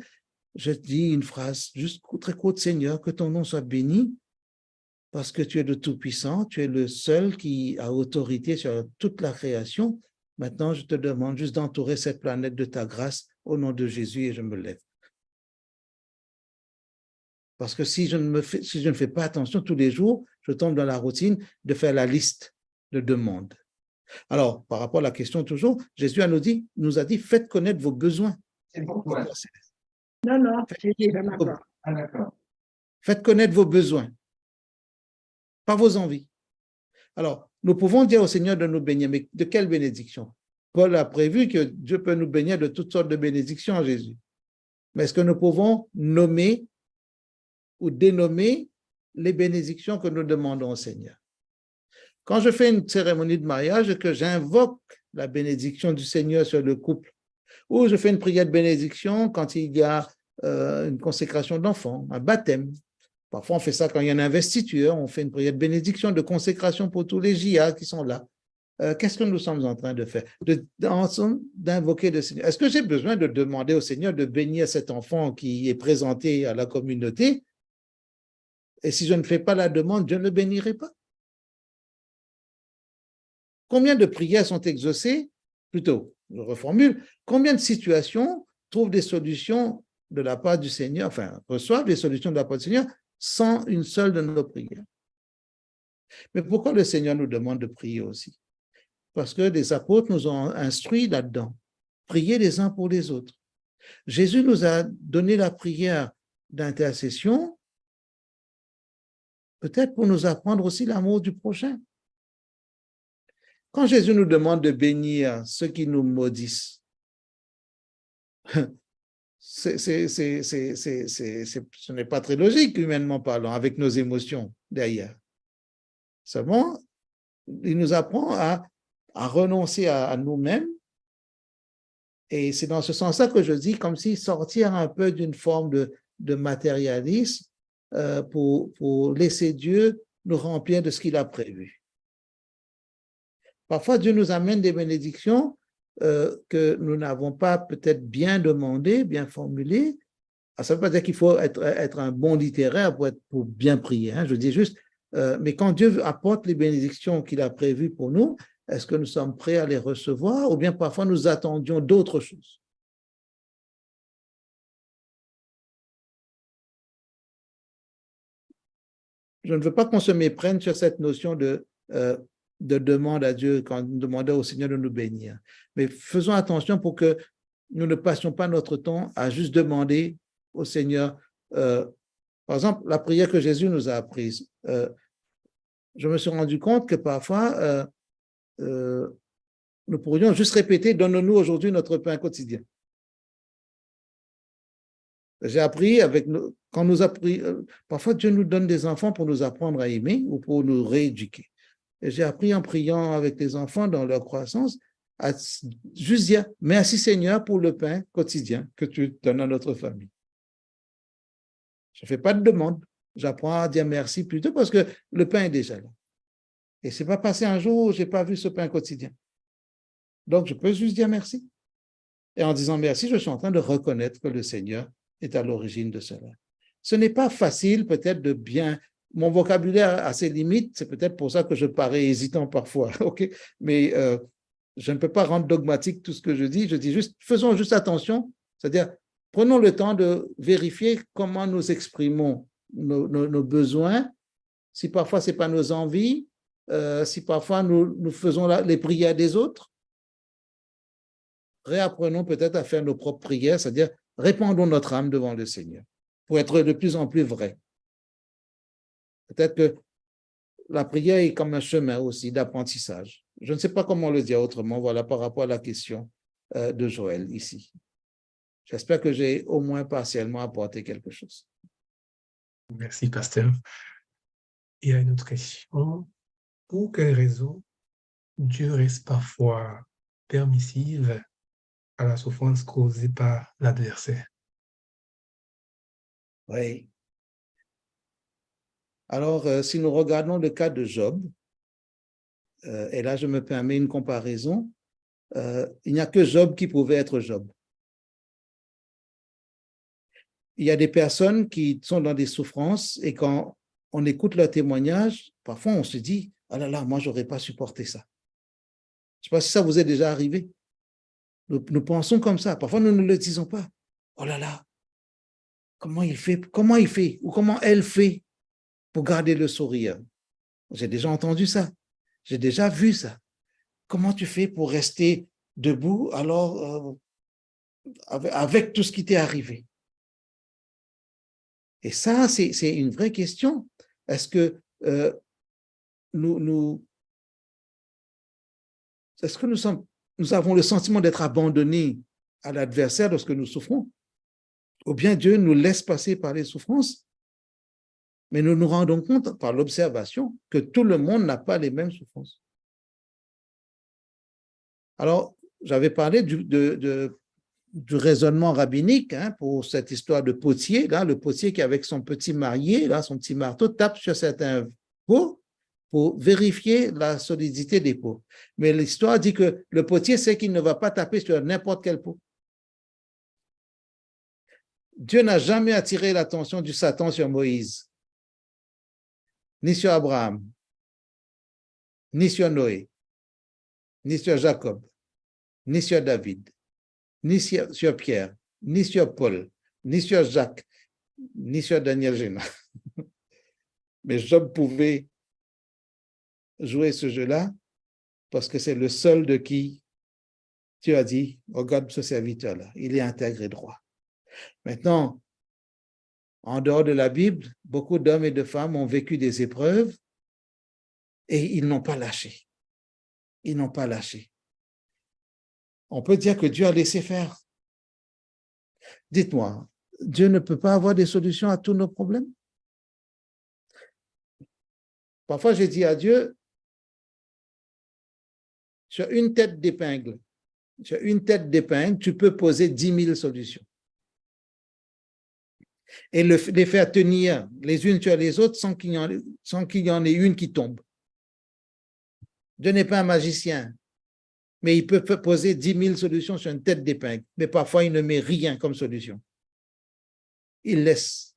Je dis une phrase juste très courte, Seigneur, que ton nom soit béni, parce que tu es le Tout-Puissant, tu es le seul qui a autorité sur toute la création. Maintenant, je te demande juste d'entourer cette planète de ta grâce au nom de Jésus et je me lève. Parce que si je ne fais pas attention tous les jours, je tombe dans la routine de faire la liste de demandes. Alors, par rapport à la question toujours, Jésus nous a dit, faites connaître vos besoins. C'est beaucoup. Non, faites connaître vos besoins, pas vos envies. Alors, nous pouvons dire au Seigneur de nous bénir, mais de quelle bénédiction? Paul a prévu que Dieu peut nous bénir de toutes sortes de bénédictions en Jésus. Mais est-ce que nous pouvons nommer ou dénommer les bénédictions que nous demandons au Seigneur? Quand je fais une cérémonie de mariage et que j'invoque la bénédiction du Seigneur sur le couple, ou je fais une prière de bénédiction quand il y a une consécration d'enfant, un baptême. Parfois, on fait ça quand il y a une investiture, on fait une prière de bénédiction, de consécration pour tous les JA qui sont là. Qu'est-ce que nous sommes en train de faire? D'invoquer le Seigneur. Est-ce que j'ai besoin de demander au Seigneur de bénir cet enfant qui est présenté à la communauté? Et si je ne fais pas la demande, je ne le bénirai pas. Combien de prières sont exaucées? Plutôt, je reformule, combien de situations trouvent des solutions de la part du Seigneur, enfin, reçoivent des solutions de la part du Seigneur sans une seule de nos prières? Mais pourquoi le Seigneur nous demande de prier aussi? Parce que les apôtres nous ont instruits là-dedans. Prier les uns pour les autres. Jésus nous a donné la prière d'intercession, peut-être pour nous apprendre aussi l'amour du prochain. Quand Jésus nous demande de bénir ceux qui nous maudissent, ce n'est pas très logique, humainement parlant, avec nos émotions derrière. Seulement, il nous apprend à renoncer à nous-mêmes. Et c'est dans ce sens-là que je dis, comme si sortir un peu d'une forme de matérialisme pour laisser Dieu nous remplir de ce qu'il a prévu. Parfois, Dieu nous amène des bénédictions que nous n'avons pas peut-être bien demandées, bien formulées. Ça ne veut pas dire qu'il faut être un bon littéraire pour bien prier. Hein. Je dis juste, mais quand Dieu apporte les bénédictions qu'il a prévues pour nous, est-ce que nous sommes prêts à les recevoir ou bien parfois nous attendions d'autres choses? Je ne veux pas qu'on se méprenne sur cette notion de demande à Dieu, quand nous demandons au Seigneur de nous bénir. Mais faisons attention pour que nous ne passions pas notre temps à juste demander au Seigneur. Par exemple, la prière que Jésus nous a apprise. Je me suis rendu compte que parfois, nous pourrions juste répéter « Donne-nous aujourd'hui notre pain quotidien ». J'ai appris parfois Dieu nous donne des enfants pour nous apprendre à aimer ou pour nous rééduquer. Et j'ai appris en priant avec les enfants dans leur croissance à juste dire « Merci Seigneur pour le pain quotidien que tu donnes à notre famille ». Je ne fais pas de demande, j'apprends à dire merci plutôt parce que le pain est déjà là. Et ce n'est pas passé un jour où je n'ai pas vu ce pain quotidien. Donc, je peux juste dire merci. Et en disant merci, je suis en train de reconnaître que le Seigneur est à l'origine de cela. Ce n'est pas facile peut-être de bien... Mon vocabulaire a ses limites, c'est peut-être pour ça que je parais hésitant parfois, ok? Mais je ne peux pas rendre dogmatique tout ce que je dis juste, faisons juste attention, c'est-à-dire, prenons le temps de vérifier comment nous exprimons nos besoins, si parfois ce n'est pas nos envies, si parfois nous faisons les prières des autres. Réapprenons peut-être à faire nos propres prières, c'est-à-dire répandons notre âme devant le Seigneur pour être de plus en plus vrai. Peut-être que la prière est comme un chemin aussi d'apprentissage. Je ne sais pas comment le dire autrement, voilà, par rapport à la question de Joël ici. J'espère que j'ai au moins partiellement apporté quelque chose. Merci, pasteur. Il y a une autre question. Pour quelles raisons Dieu reste parfois permissive à la souffrance causée par l'adversaire? Oui. Alors, si nous regardons le cas de Job, et là je me permets une comparaison, il n'y a que Job qui pouvait être Job. Il y a des personnes qui sont dans des souffrances et quand on écoute leur témoignage, parfois on se dit « Ah là là, moi je n'aurais pas supporté ça ». Je ne sais pas si ça vous est déjà arrivé. Nous pensons comme ça. Parfois nous ne le disons pas. « Oh là là, comment il fait ou comment elle fait pour garder le sourire ?» J'ai déjà entendu ça. J'ai déjà vu ça. Comment tu fais pour rester debout alors avec tout ce qui t'est arrivé? Et ça, c'est une vraie question. Est-ce que nous avons le sentiment d'être abandonnés à l'adversaire lorsque nous souffrons? Ou bien Dieu nous laisse passer par les souffrances, mais nous nous rendons compte par l'observation que tout le monde n'a pas les mêmes souffrances. Alors, j'avais parlé du raisonnement rabbinique pour cette histoire de potier, là, le potier qui avec son petit marié, là, son petit marteau, tape sur certains pots pour vérifier la solidité des pots. Mais l'histoire dit que le potier sait qu'il ne va pas taper sur n'importe quel pot. Dieu n'a jamais attiré l'attention du Satan sur Moïse, ni sur Abraham, ni sur Noé, ni sur Jacob, ni sur David, ni sur Pierre, ni sur Paul, ni sur Jacques, ni sur Daniel Géna. Mais Job pouvait jouer ce jeu-là parce que c'est le seul de qui Dieu a dit, regarde ce serviteur-là, il est intègre et droit. Maintenant, en dehors de la Bible, beaucoup d'hommes et de femmes ont vécu des épreuves et ils n'ont pas lâché. Ils n'ont pas lâché. On peut dire que Dieu a laissé faire. Dites-moi, Dieu ne peut pas avoir des solutions à tous nos problèmes? Parfois, j'ai dit à Dieu, sur une tête d'épingle, tu peux poser 10 000 solutions. Et les faire tenir les unes sur les autres sans qu'il y en ait une qui tombe. Dieu n'est pas un magicien, mais il peut poser 10 000 solutions sur une tête d'épingle, mais parfois il ne met rien comme solution. Il laisse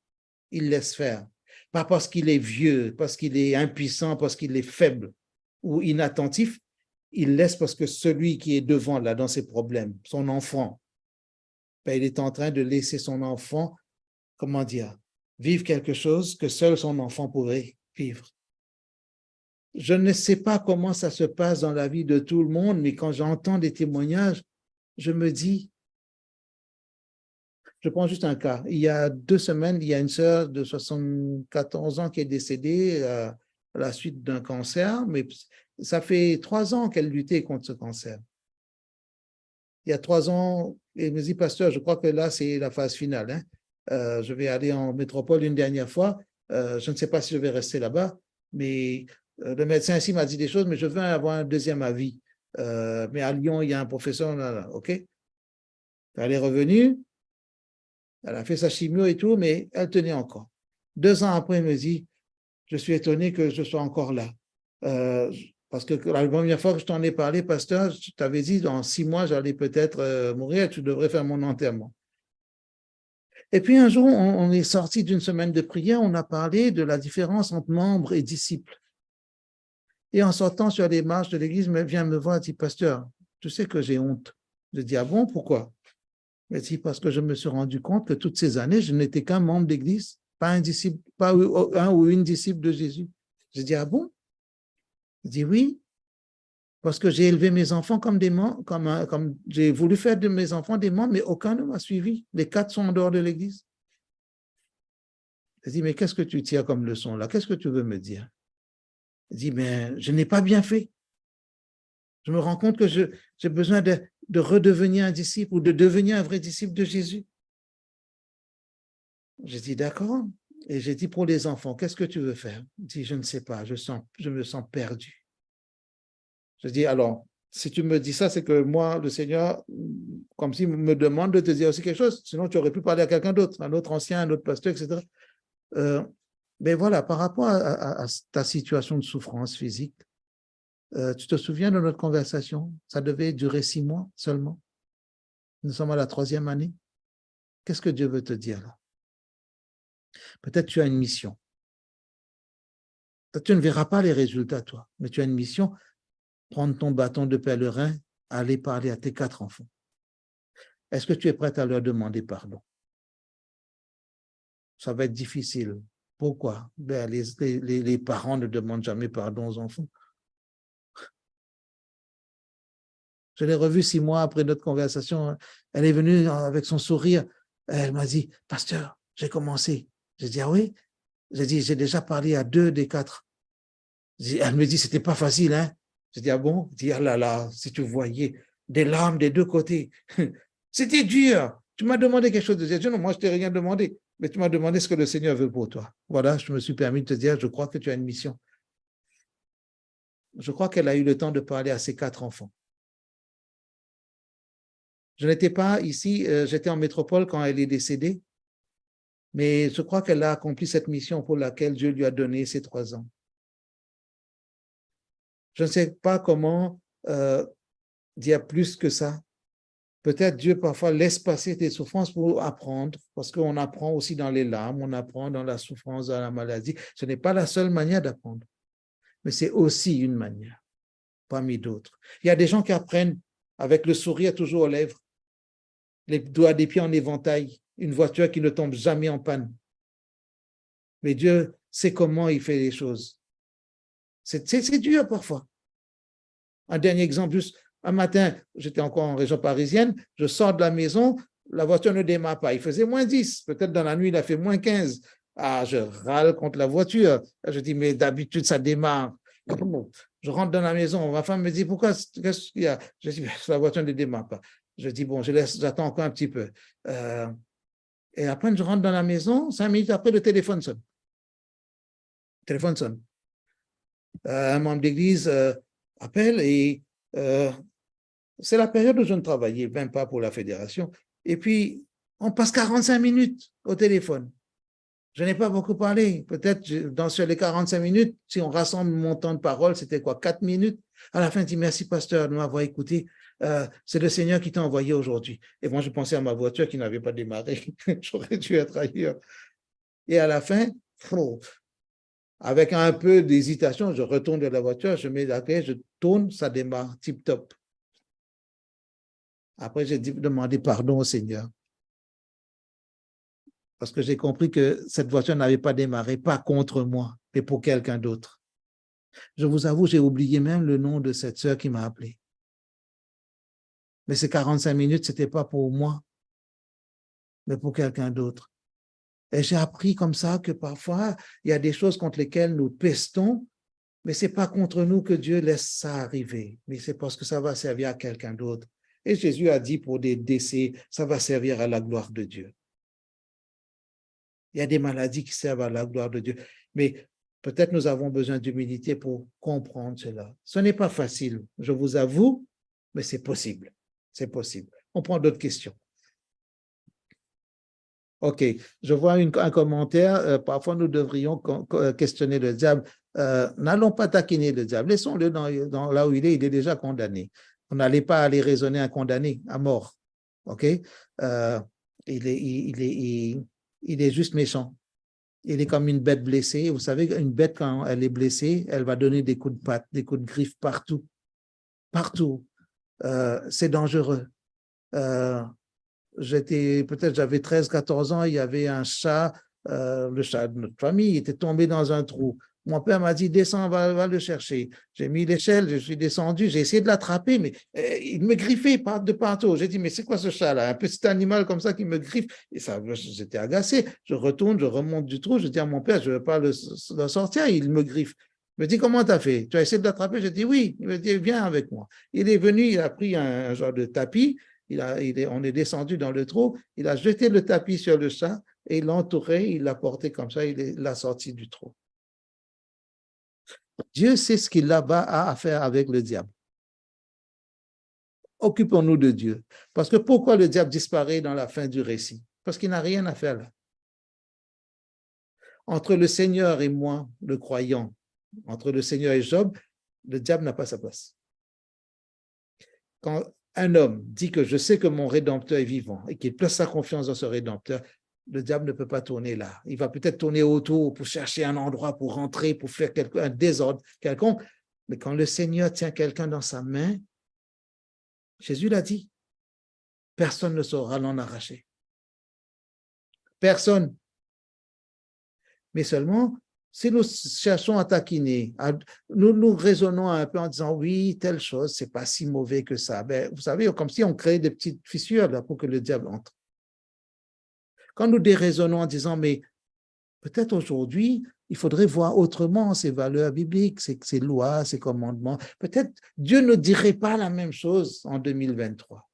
faire. Pas parce qu'il est vieux, parce qu'il est impuissant, parce qu'il est faible ou inattentif, il laisse parce que celui qui est devant là dans ses problèmes, son enfant, ben, il est en train de laisser son enfant, comment dire, vivre quelque chose que seul son enfant pourrait vivre. Je ne sais pas comment ça se passe dans la vie de tout le monde, mais quand j'entends des témoignages, je me dis, je prends juste un cas. Il y a 2 semaines, il y a une sœur de 74 ans qui est décédée à la suite d'un cancer, mais ça fait 3 ans qu'elle luttait contre ce cancer. Il y a 3 ans, elle me dit, pasteur, je crois que là, c'est la phase finale. Hein. Je vais aller en métropole une dernière fois. Je ne sais pas si je vais rester là-bas, mais le médecin ici m'a dit des choses, mais je veux avoir un deuxième avis. Mais à Lyon, il y a un professeur, là, OK? Elle est revenue, elle a fait sa chimio et tout, mais elle tenait encore. 2 ans après, elle me dit, je suis étonné que je sois encore là. Parce que la première fois que je t'en ai parlé, pasteur, je t'avais dit, dans 6 mois, j'allais peut-être mourir, tu devrais faire mon enterrement. Et puis un jour, on est sorti d'une semaine de prière, on a parlé de la différence entre membres et disciples. Et en sortant sur les marches de l'église, elle vient me voir et dit, pasteur, tu sais que j'ai honte. Je dis, ah bon, pourquoi? Elle dit, parce que je me suis rendu compte que toutes ces années, je n'étais qu'un membre d'église, pas un disciple, pas un ou une disciple de Jésus. Je dis, ah bon? Elle dit, oui, parce que j'ai élevé mes enfants comme des membres, comme j'ai voulu faire de mes enfants des membres, mais aucun ne m'a suivi. Les 4 sont en dehors de l'église. Elle dit, mais qu'est-ce que tu tires comme leçon là? Qu'est-ce que tu veux me dire? Elle dit, mais je n'ai pas bien fait. Je me rends compte que j'ai besoin de redevenir un disciple ou de devenir un vrai disciple de Jésus. J'ai dit, d'accord. Et j'ai dit, pour les enfants, qu'est-ce que tu veux faire? Elle dit, je ne sais pas, je me sens perdu. Je dis, alors, si tu me dis ça, c'est que moi, le Seigneur, comme s'il me demande de te dire aussi quelque chose, sinon tu aurais pu parler à quelqu'un d'autre, un autre ancien, un autre pasteur, etc. Mais voilà, par rapport à ta situation de souffrance physique, tu te souviens de notre conversation? Ça devait durer 6 mois seulement. Nous sommes à la 3e année. Qu'est-ce que Dieu veut te dire là? Peut-être tu as une mission. Peut-être tu ne verras pas les résultats, toi, mais tu as une mission. Prendre ton bâton de pèlerin, aller parler à tes 4 enfants. Est-ce que tu es prête à leur demander pardon? Ça va être difficile. Pourquoi? Ben, les parents ne demandent jamais pardon aux enfants. Je l'ai revue 6 mois après notre conversation. Elle est venue avec son sourire. Elle m'a dit, pasteur, j'ai commencé. J'ai dit, ah oui? J'ai dit, j'ai déjà parlé à 2 des 4. Elle me dit, c'était pas facile, hein? J'ai dit, ah bon? Elle dit, ah là là, si tu voyais des larmes des 2 côtés. C'était dur. Tu m'as demandé quelque chose de Dieu. Non, moi, je ne t'ai rien demandé. Mais tu m'as demandé ce que le Seigneur veut pour toi. Voilà, je me suis permis de te dire, je crois que tu as une mission. Je crois qu'elle a eu le temps de parler à ses 4 enfants. Je n'étais pas ici, j'étais en métropole quand elle est décédée, mais je crois qu'elle a accompli cette mission pour laquelle Dieu lui a donné ces 3 ans. Je ne sais pas comment dire plus que ça. Peut-être Dieu parfois laisse passer tes souffrances pour apprendre, parce qu'on apprend aussi dans les larmes, on apprend dans la souffrance, dans la maladie. Ce n'est pas la seule manière d'apprendre, mais c'est aussi une manière, parmi d'autres. Il y a des gens qui apprennent avec le sourire toujours aux lèvres, les doigts des pieds en éventail, une voiture qui ne tombe jamais en panne. Mais Dieu sait comment il fait les choses. C'est dur parfois. Un dernier exemple, juste un matin, j'étais encore en région parisienne, je sors de la maison, la voiture ne démarre pas. Il faisait moins 10, peut-être dans la nuit, il a fait moins 15. Ah, je râle contre la voiture. Je dis, mais d'habitude, ça démarre. Je rentre dans la maison, ma femme me dit, pourquoi, qu'est-ce qu'il y a? Je dis, la voiture ne démarre pas. Je dis, bon, j'attends encore un petit peu. Et après, je rentre dans la maison, 5 minutes après, le téléphone sonne. Le téléphone sonne. Un membre d'église appelle et c'est la période où je ne travaillais même pas pour la fédération. Et puis, on passe 45 minutes au téléphone. Je n'ai pas beaucoup parlé. Peut-être sur les 45 minutes, si on rassemble mon temps de parole, c'était quoi, 4 minutes? À la fin, il dit, merci pasteur de m'avoir écouté. C'est le Seigneur qui t'a envoyé aujourd'hui. Et moi, je pensais à ma voiture qui n'avait pas démarré. J'aurais dû être ailleurs. Et à la fin, avec un peu d'hésitation, je retourne de la voiture, je mets la clé, je tourne, ça démarre, tip top. Après, j'ai demandé pardon au Seigneur. Parce que j'ai compris que cette voiture n'avait pas démarré, pas contre moi, mais pour quelqu'un d'autre. Je vous avoue, j'ai oublié même le nom de cette sœur qui m'a appelé. Mais ces 45 minutes, ce n'était pas pour moi, mais pour quelqu'un d'autre. Et j'ai appris comme ça que parfois, il y a des choses contre lesquelles nous pestons, mais ce n'est pas contre nous que Dieu laisse ça arriver, mais c'est parce que ça va servir à quelqu'un d'autre. Et Jésus a dit pour des décès, ça va servir à la gloire de Dieu. Il y a des maladies qui servent à la gloire de Dieu, mais peut-être nous avons besoin d'humilité pour comprendre cela. Ce n'est pas facile, je vous avoue, mais c'est possible. C'est possible. On prend d'autres questions. OK, je vois un commentaire. Parfois, nous devrions questionner le diable. N'allons pas taquiner le diable. Laissons-le dans là où il est déjà condamné. On n'allait pas aller raisonner un condamné à mort. OK? Il est juste méchant. Il est comme une bête blessée. Vous savez, une bête, quand elle est blessée, elle va donner des coups de patte, des coups de griffe partout. Partout. C'est dangereux. J'avais 13-14 ans, il y avait un chat, le chat de notre famille, il était tombé dans un trou. Mon père m'a dit, descends, va le chercher. J'ai mis l'échelle, je suis descendu, j'ai essayé de l'attraper, mais il me griffait de partout. J'ai dit, mais c'est quoi ce chat-là? Un petit animal comme ça qui me griffe. Et ça, j'étais agacé. Je retourne, je remonte du trou, je dis à mon père, je ne veux pas le sortir, il me griffe. Il me dit, comment tu as fait? Tu as essayé de l'attraper? J'ai dit, oui. Il me dit, viens avec moi. Il est venu, il a pris un genre de tapis. On est descendu dans le trou, il a jeté le tapis sur le chat et il l'a entouré, il l'a porté comme ça, il l'a sorti du trou. Dieu sait ce qu'il a à faire avec le diable. Occupons-nous de Dieu. Parce que pourquoi le diable disparaît dans la fin du récit? Parce qu'il n'a rien à faire là. Entre le Seigneur et moi, le croyant, entre le Seigneur et Job, le diable n'a pas sa place. Quand un homme dit que je sais que mon Rédempteur est vivant et qu'il place sa confiance dans ce Rédempteur, le diable ne peut pas tourner là. Il va peut-être tourner autour pour chercher un endroit pour rentrer, pour faire un désordre quelconque. Mais quand le Seigneur tient quelqu'un dans sa main, Jésus l'a dit, personne ne saura l'en arracher. Personne. Mais seulement, si nous cherchons à taquiner, nous raisonnons un peu en disant oui, telle chose, c'est pas si mauvais que ça. Ben, vous savez, comme si on crée des petites fissures là, pour que le diable entre. Quand nous déraisonnons en disant mais peut-être aujourd'hui, il faudrait voir autrement ces valeurs bibliques, ces lois, ces commandements. Peut-être Dieu ne dirait pas la même chose en 2023.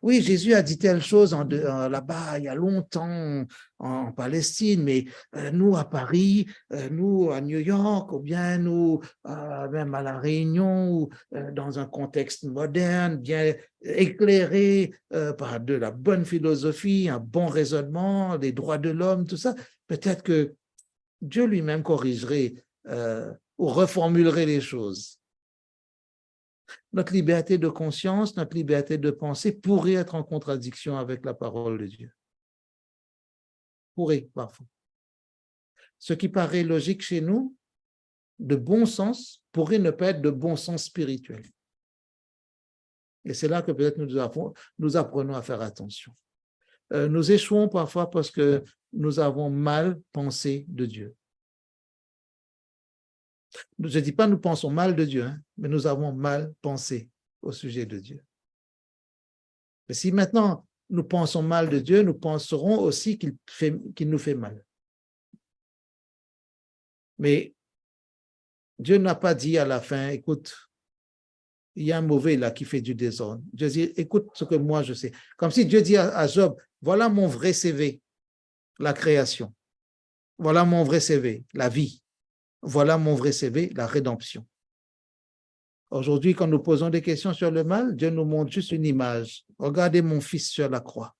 Oui, Jésus a dit telle chose là-bas il y a longtemps en Palestine, mais nous à Paris, nous à New York, ou bien nous même à La Réunion, ou dans un contexte moderne, bien éclairé par de la bonne philosophie, un bon raisonnement, les droits de l'homme, tout ça, peut-être que Dieu lui-même corrigerait ou reformulerait les choses. Notre liberté de conscience, notre liberté de pensée pourrait être en contradiction avec la parole de Dieu. Pourrait, parfois. Ce qui paraît logique chez nous, de bon sens, pourrait ne pas être de bon sens spirituel. Et c'est là que peut-être nous apprenons à faire attention. Nous échouons parfois parce que nous avons mal pensé de Dieu. Je ne dis pas nous pensons mal de Dieu, mais nous avons mal pensé au sujet de Dieu. Mais si maintenant nous pensons mal de Dieu, nous penserons aussi qu'il nous fait mal. Mais Dieu n'a pas dit à la fin, écoute, il y a un mauvais là qui fait du désordre. Dieu dit, écoute ce que moi je sais. Comme si Dieu dit à Job, voilà mon vrai CV, la création. Voilà mon vrai CV, la vie. Voilà mon vrai CV, la rédemption. Aujourd'hui, quand nous posons des questions sur le mal, Dieu nous montre juste une image. Regardez mon fils sur la croix.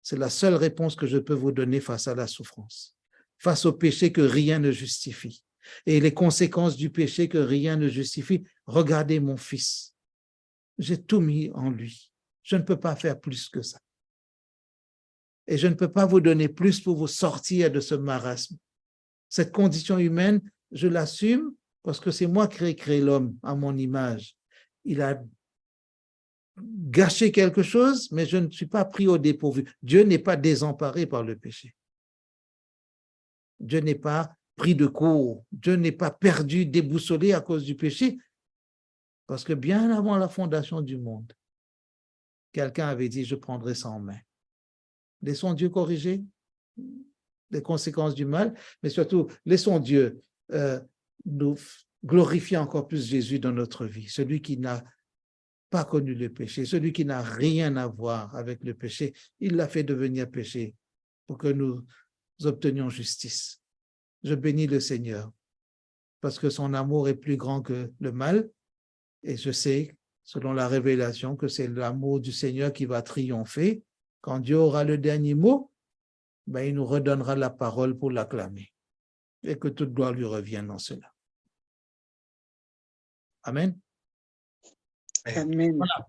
C'est la seule réponse que je peux vous donner face à la souffrance. face au péché que rien ne justifie et les conséquences du péché que rien ne justifie. Regardez mon fils, j'ai tout mis en lui. Je ne peux pas faire plus que ça. Et je ne peux pas vous donner plus pour vous sortir de ce marasme. Cette condition humaine, je l'assume parce que c'est moi qui ai créé l'homme à mon image. Il a gâché quelque chose, mais je ne suis pas pris au dépourvu. Dieu n'est pas désemparé par le péché. Dieu n'est pas pris de court. Dieu n'est pas perdu, déboussolé à cause du péché. Parce que bien avant la fondation du monde, quelqu'un avait dit, je prendrai ça en main. Laissons Dieu corriger les conséquences du mal, mais surtout, laissons Dieu nous glorifier encore plus Jésus dans notre vie, celui qui n'a pas connu le péché, celui qui n'a rien à voir avec le péché, il l'a fait devenir péché pour que nous obtenions justice. Je bénis le Seigneur parce que son amour est plus grand que le mal et je sais, selon la révélation, que c'est l'amour du Seigneur qui va triompher. Quand Dieu aura le dernier mot, ben, il nous redonnera la parole pour l'acclamer et que toute gloire lui revienne dans cela. Amen. Amen. Voilà.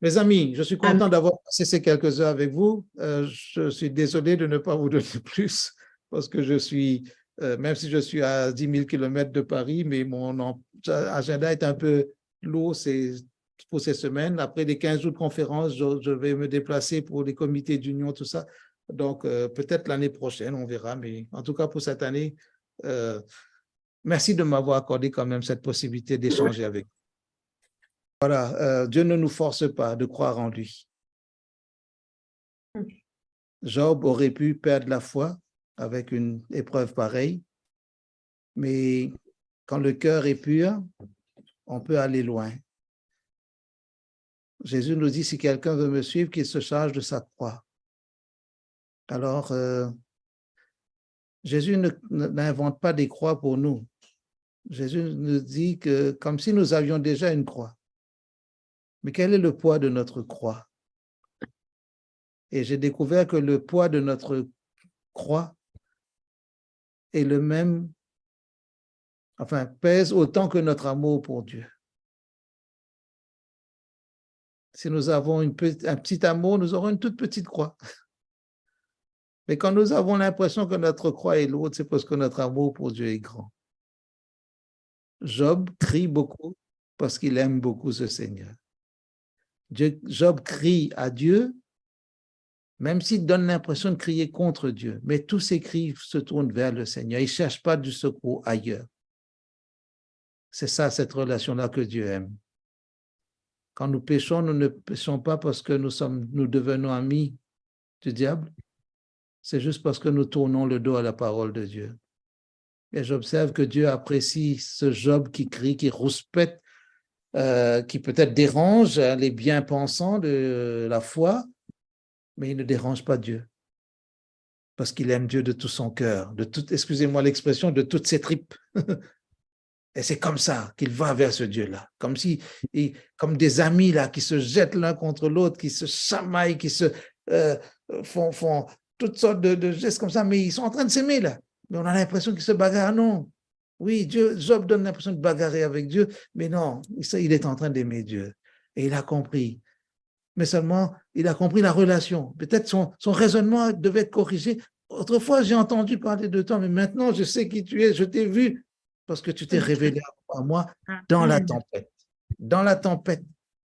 Mes amis, je suis content d'avoir passé ces quelques heures avec vous. Je suis désolé de ne pas vous donner plus parce que je suis, même si je suis à 10 000 km de Paris, mais mon agenda est un peu lourd pour ces semaines. Après les 15 jours de conférence, je vais me déplacer pour les comités d'union, tout ça. Donc, peut-être l'année prochaine, on verra. Mais en tout cas, pour cette année, merci de m'avoir accordé quand même cette possibilité d'échanger avec vous. Voilà, Dieu ne nous force pas de croire en lui. Job aurait pu perdre la foi avec une épreuve pareille, mais quand le cœur est pur, on peut aller loin. Jésus nous dit, si quelqu'un veut me suivre, qu'il se charge de sa croix. Alors, Jésus n'invente pas des croix pour nous. Jésus nous dit que comme si nous avions déjà une croix. Mais quel est le poids de notre croix? Et j'ai découvert que le poids de notre croix est le même, enfin, pèse autant que notre amour pour Dieu. Si nous avons un petit amour, nous aurons une toute petite croix. Mais quand nous avons l'impression que notre croix est lourde, c'est parce que notre amour pour Dieu est grand. Job crie beaucoup parce qu'il aime beaucoup ce Seigneur. Job crie à Dieu, même s'il donne l'impression de crier contre Dieu, mais tous ses cris se tournent vers le Seigneur. Il ne cherche pas du secours ailleurs. C'est ça, cette relation-là que Dieu aime. Quand nous péchons, nous ne péchons pas parce que nous devenons amis du diable. C'est juste parce que nous tournons le dos à la parole de Dieu. Et j'observe que Dieu apprécie ce Job qui crie, qui rouspète, qui peut-être dérange les bien-pensants de la foi, mais il ne dérange pas Dieu. Parce qu'il aime Dieu de tout son cœur, excusez-moi l'expression, de toutes ses tripes. Et c'est comme ça qu'il va vers ce Dieu-là, comme des amis là qui se jettent l'un contre l'autre, qui se chamaillent, qui se font toutes sortes de gestes comme ça, mais ils sont en train de s'aimer là. Mais on a l'impression qu'ils se bagarrent. Non. Oui, Job donne l'impression de bagarrer avec Dieu, mais non, il est en train d'aimer Dieu. Et il a compris. Mais seulement, il a compris la relation. Peut-être son raisonnement devait être corrigé. Autrefois, j'ai entendu parler de toi, mais maintenant, je sais qui tu es, je t'ai vu, parce que tu t'es révélé à moi dans la tempête. Dans la tempête.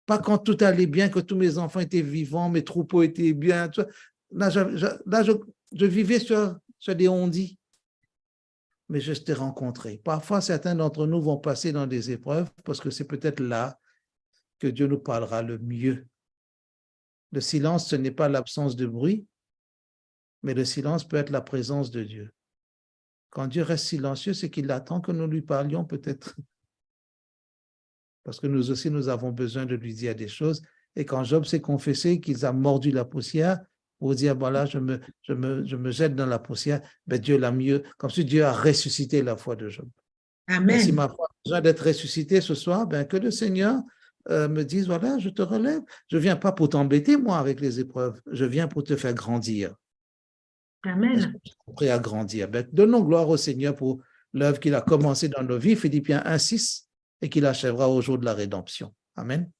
Pas quand tout allait bien, que tous mes enfants étaient vivants, mes troupeaux étaient bien. Là, je vivais sur des ondits. Mais je t'ai rencontré. Parfois, certains d'entre nous vont passer dans des épreuves parce que c'est peut-être là que Dieu nous parlera le mieux. Le silence, ce n'est pas l'absence de bruit, mais le silence peut être la présence de Dieu. Quand Dieu reste silencieux, c'est qu'il attend que nous lui parlions peut-être. Parce que nous aussi, nous avons besoin de lui dire des choses. Et quand Job s'est confessé qu'il a mordu la poussière, pour dire, voilà, je me jette dans la poussière, ben Dieu l'a mieux, comme si Dieu a ressuscité la foi de Job. Amen. Si ma foi a besoin d'être ressuscitée ce soir, ben que le Seigneur me dise, voilà, je te relève. Je ne viens pas pour t'embêter, moi, avec les épreuves. Je viens pour te faire grandir. Amen. Prêt à grandir. Donnons gloire au Seigneur pour l'œuvre qu'il a commencée dans nos vies, Philippiens 1:6, et qu'il achèvera au jour de la rédemption. Amen.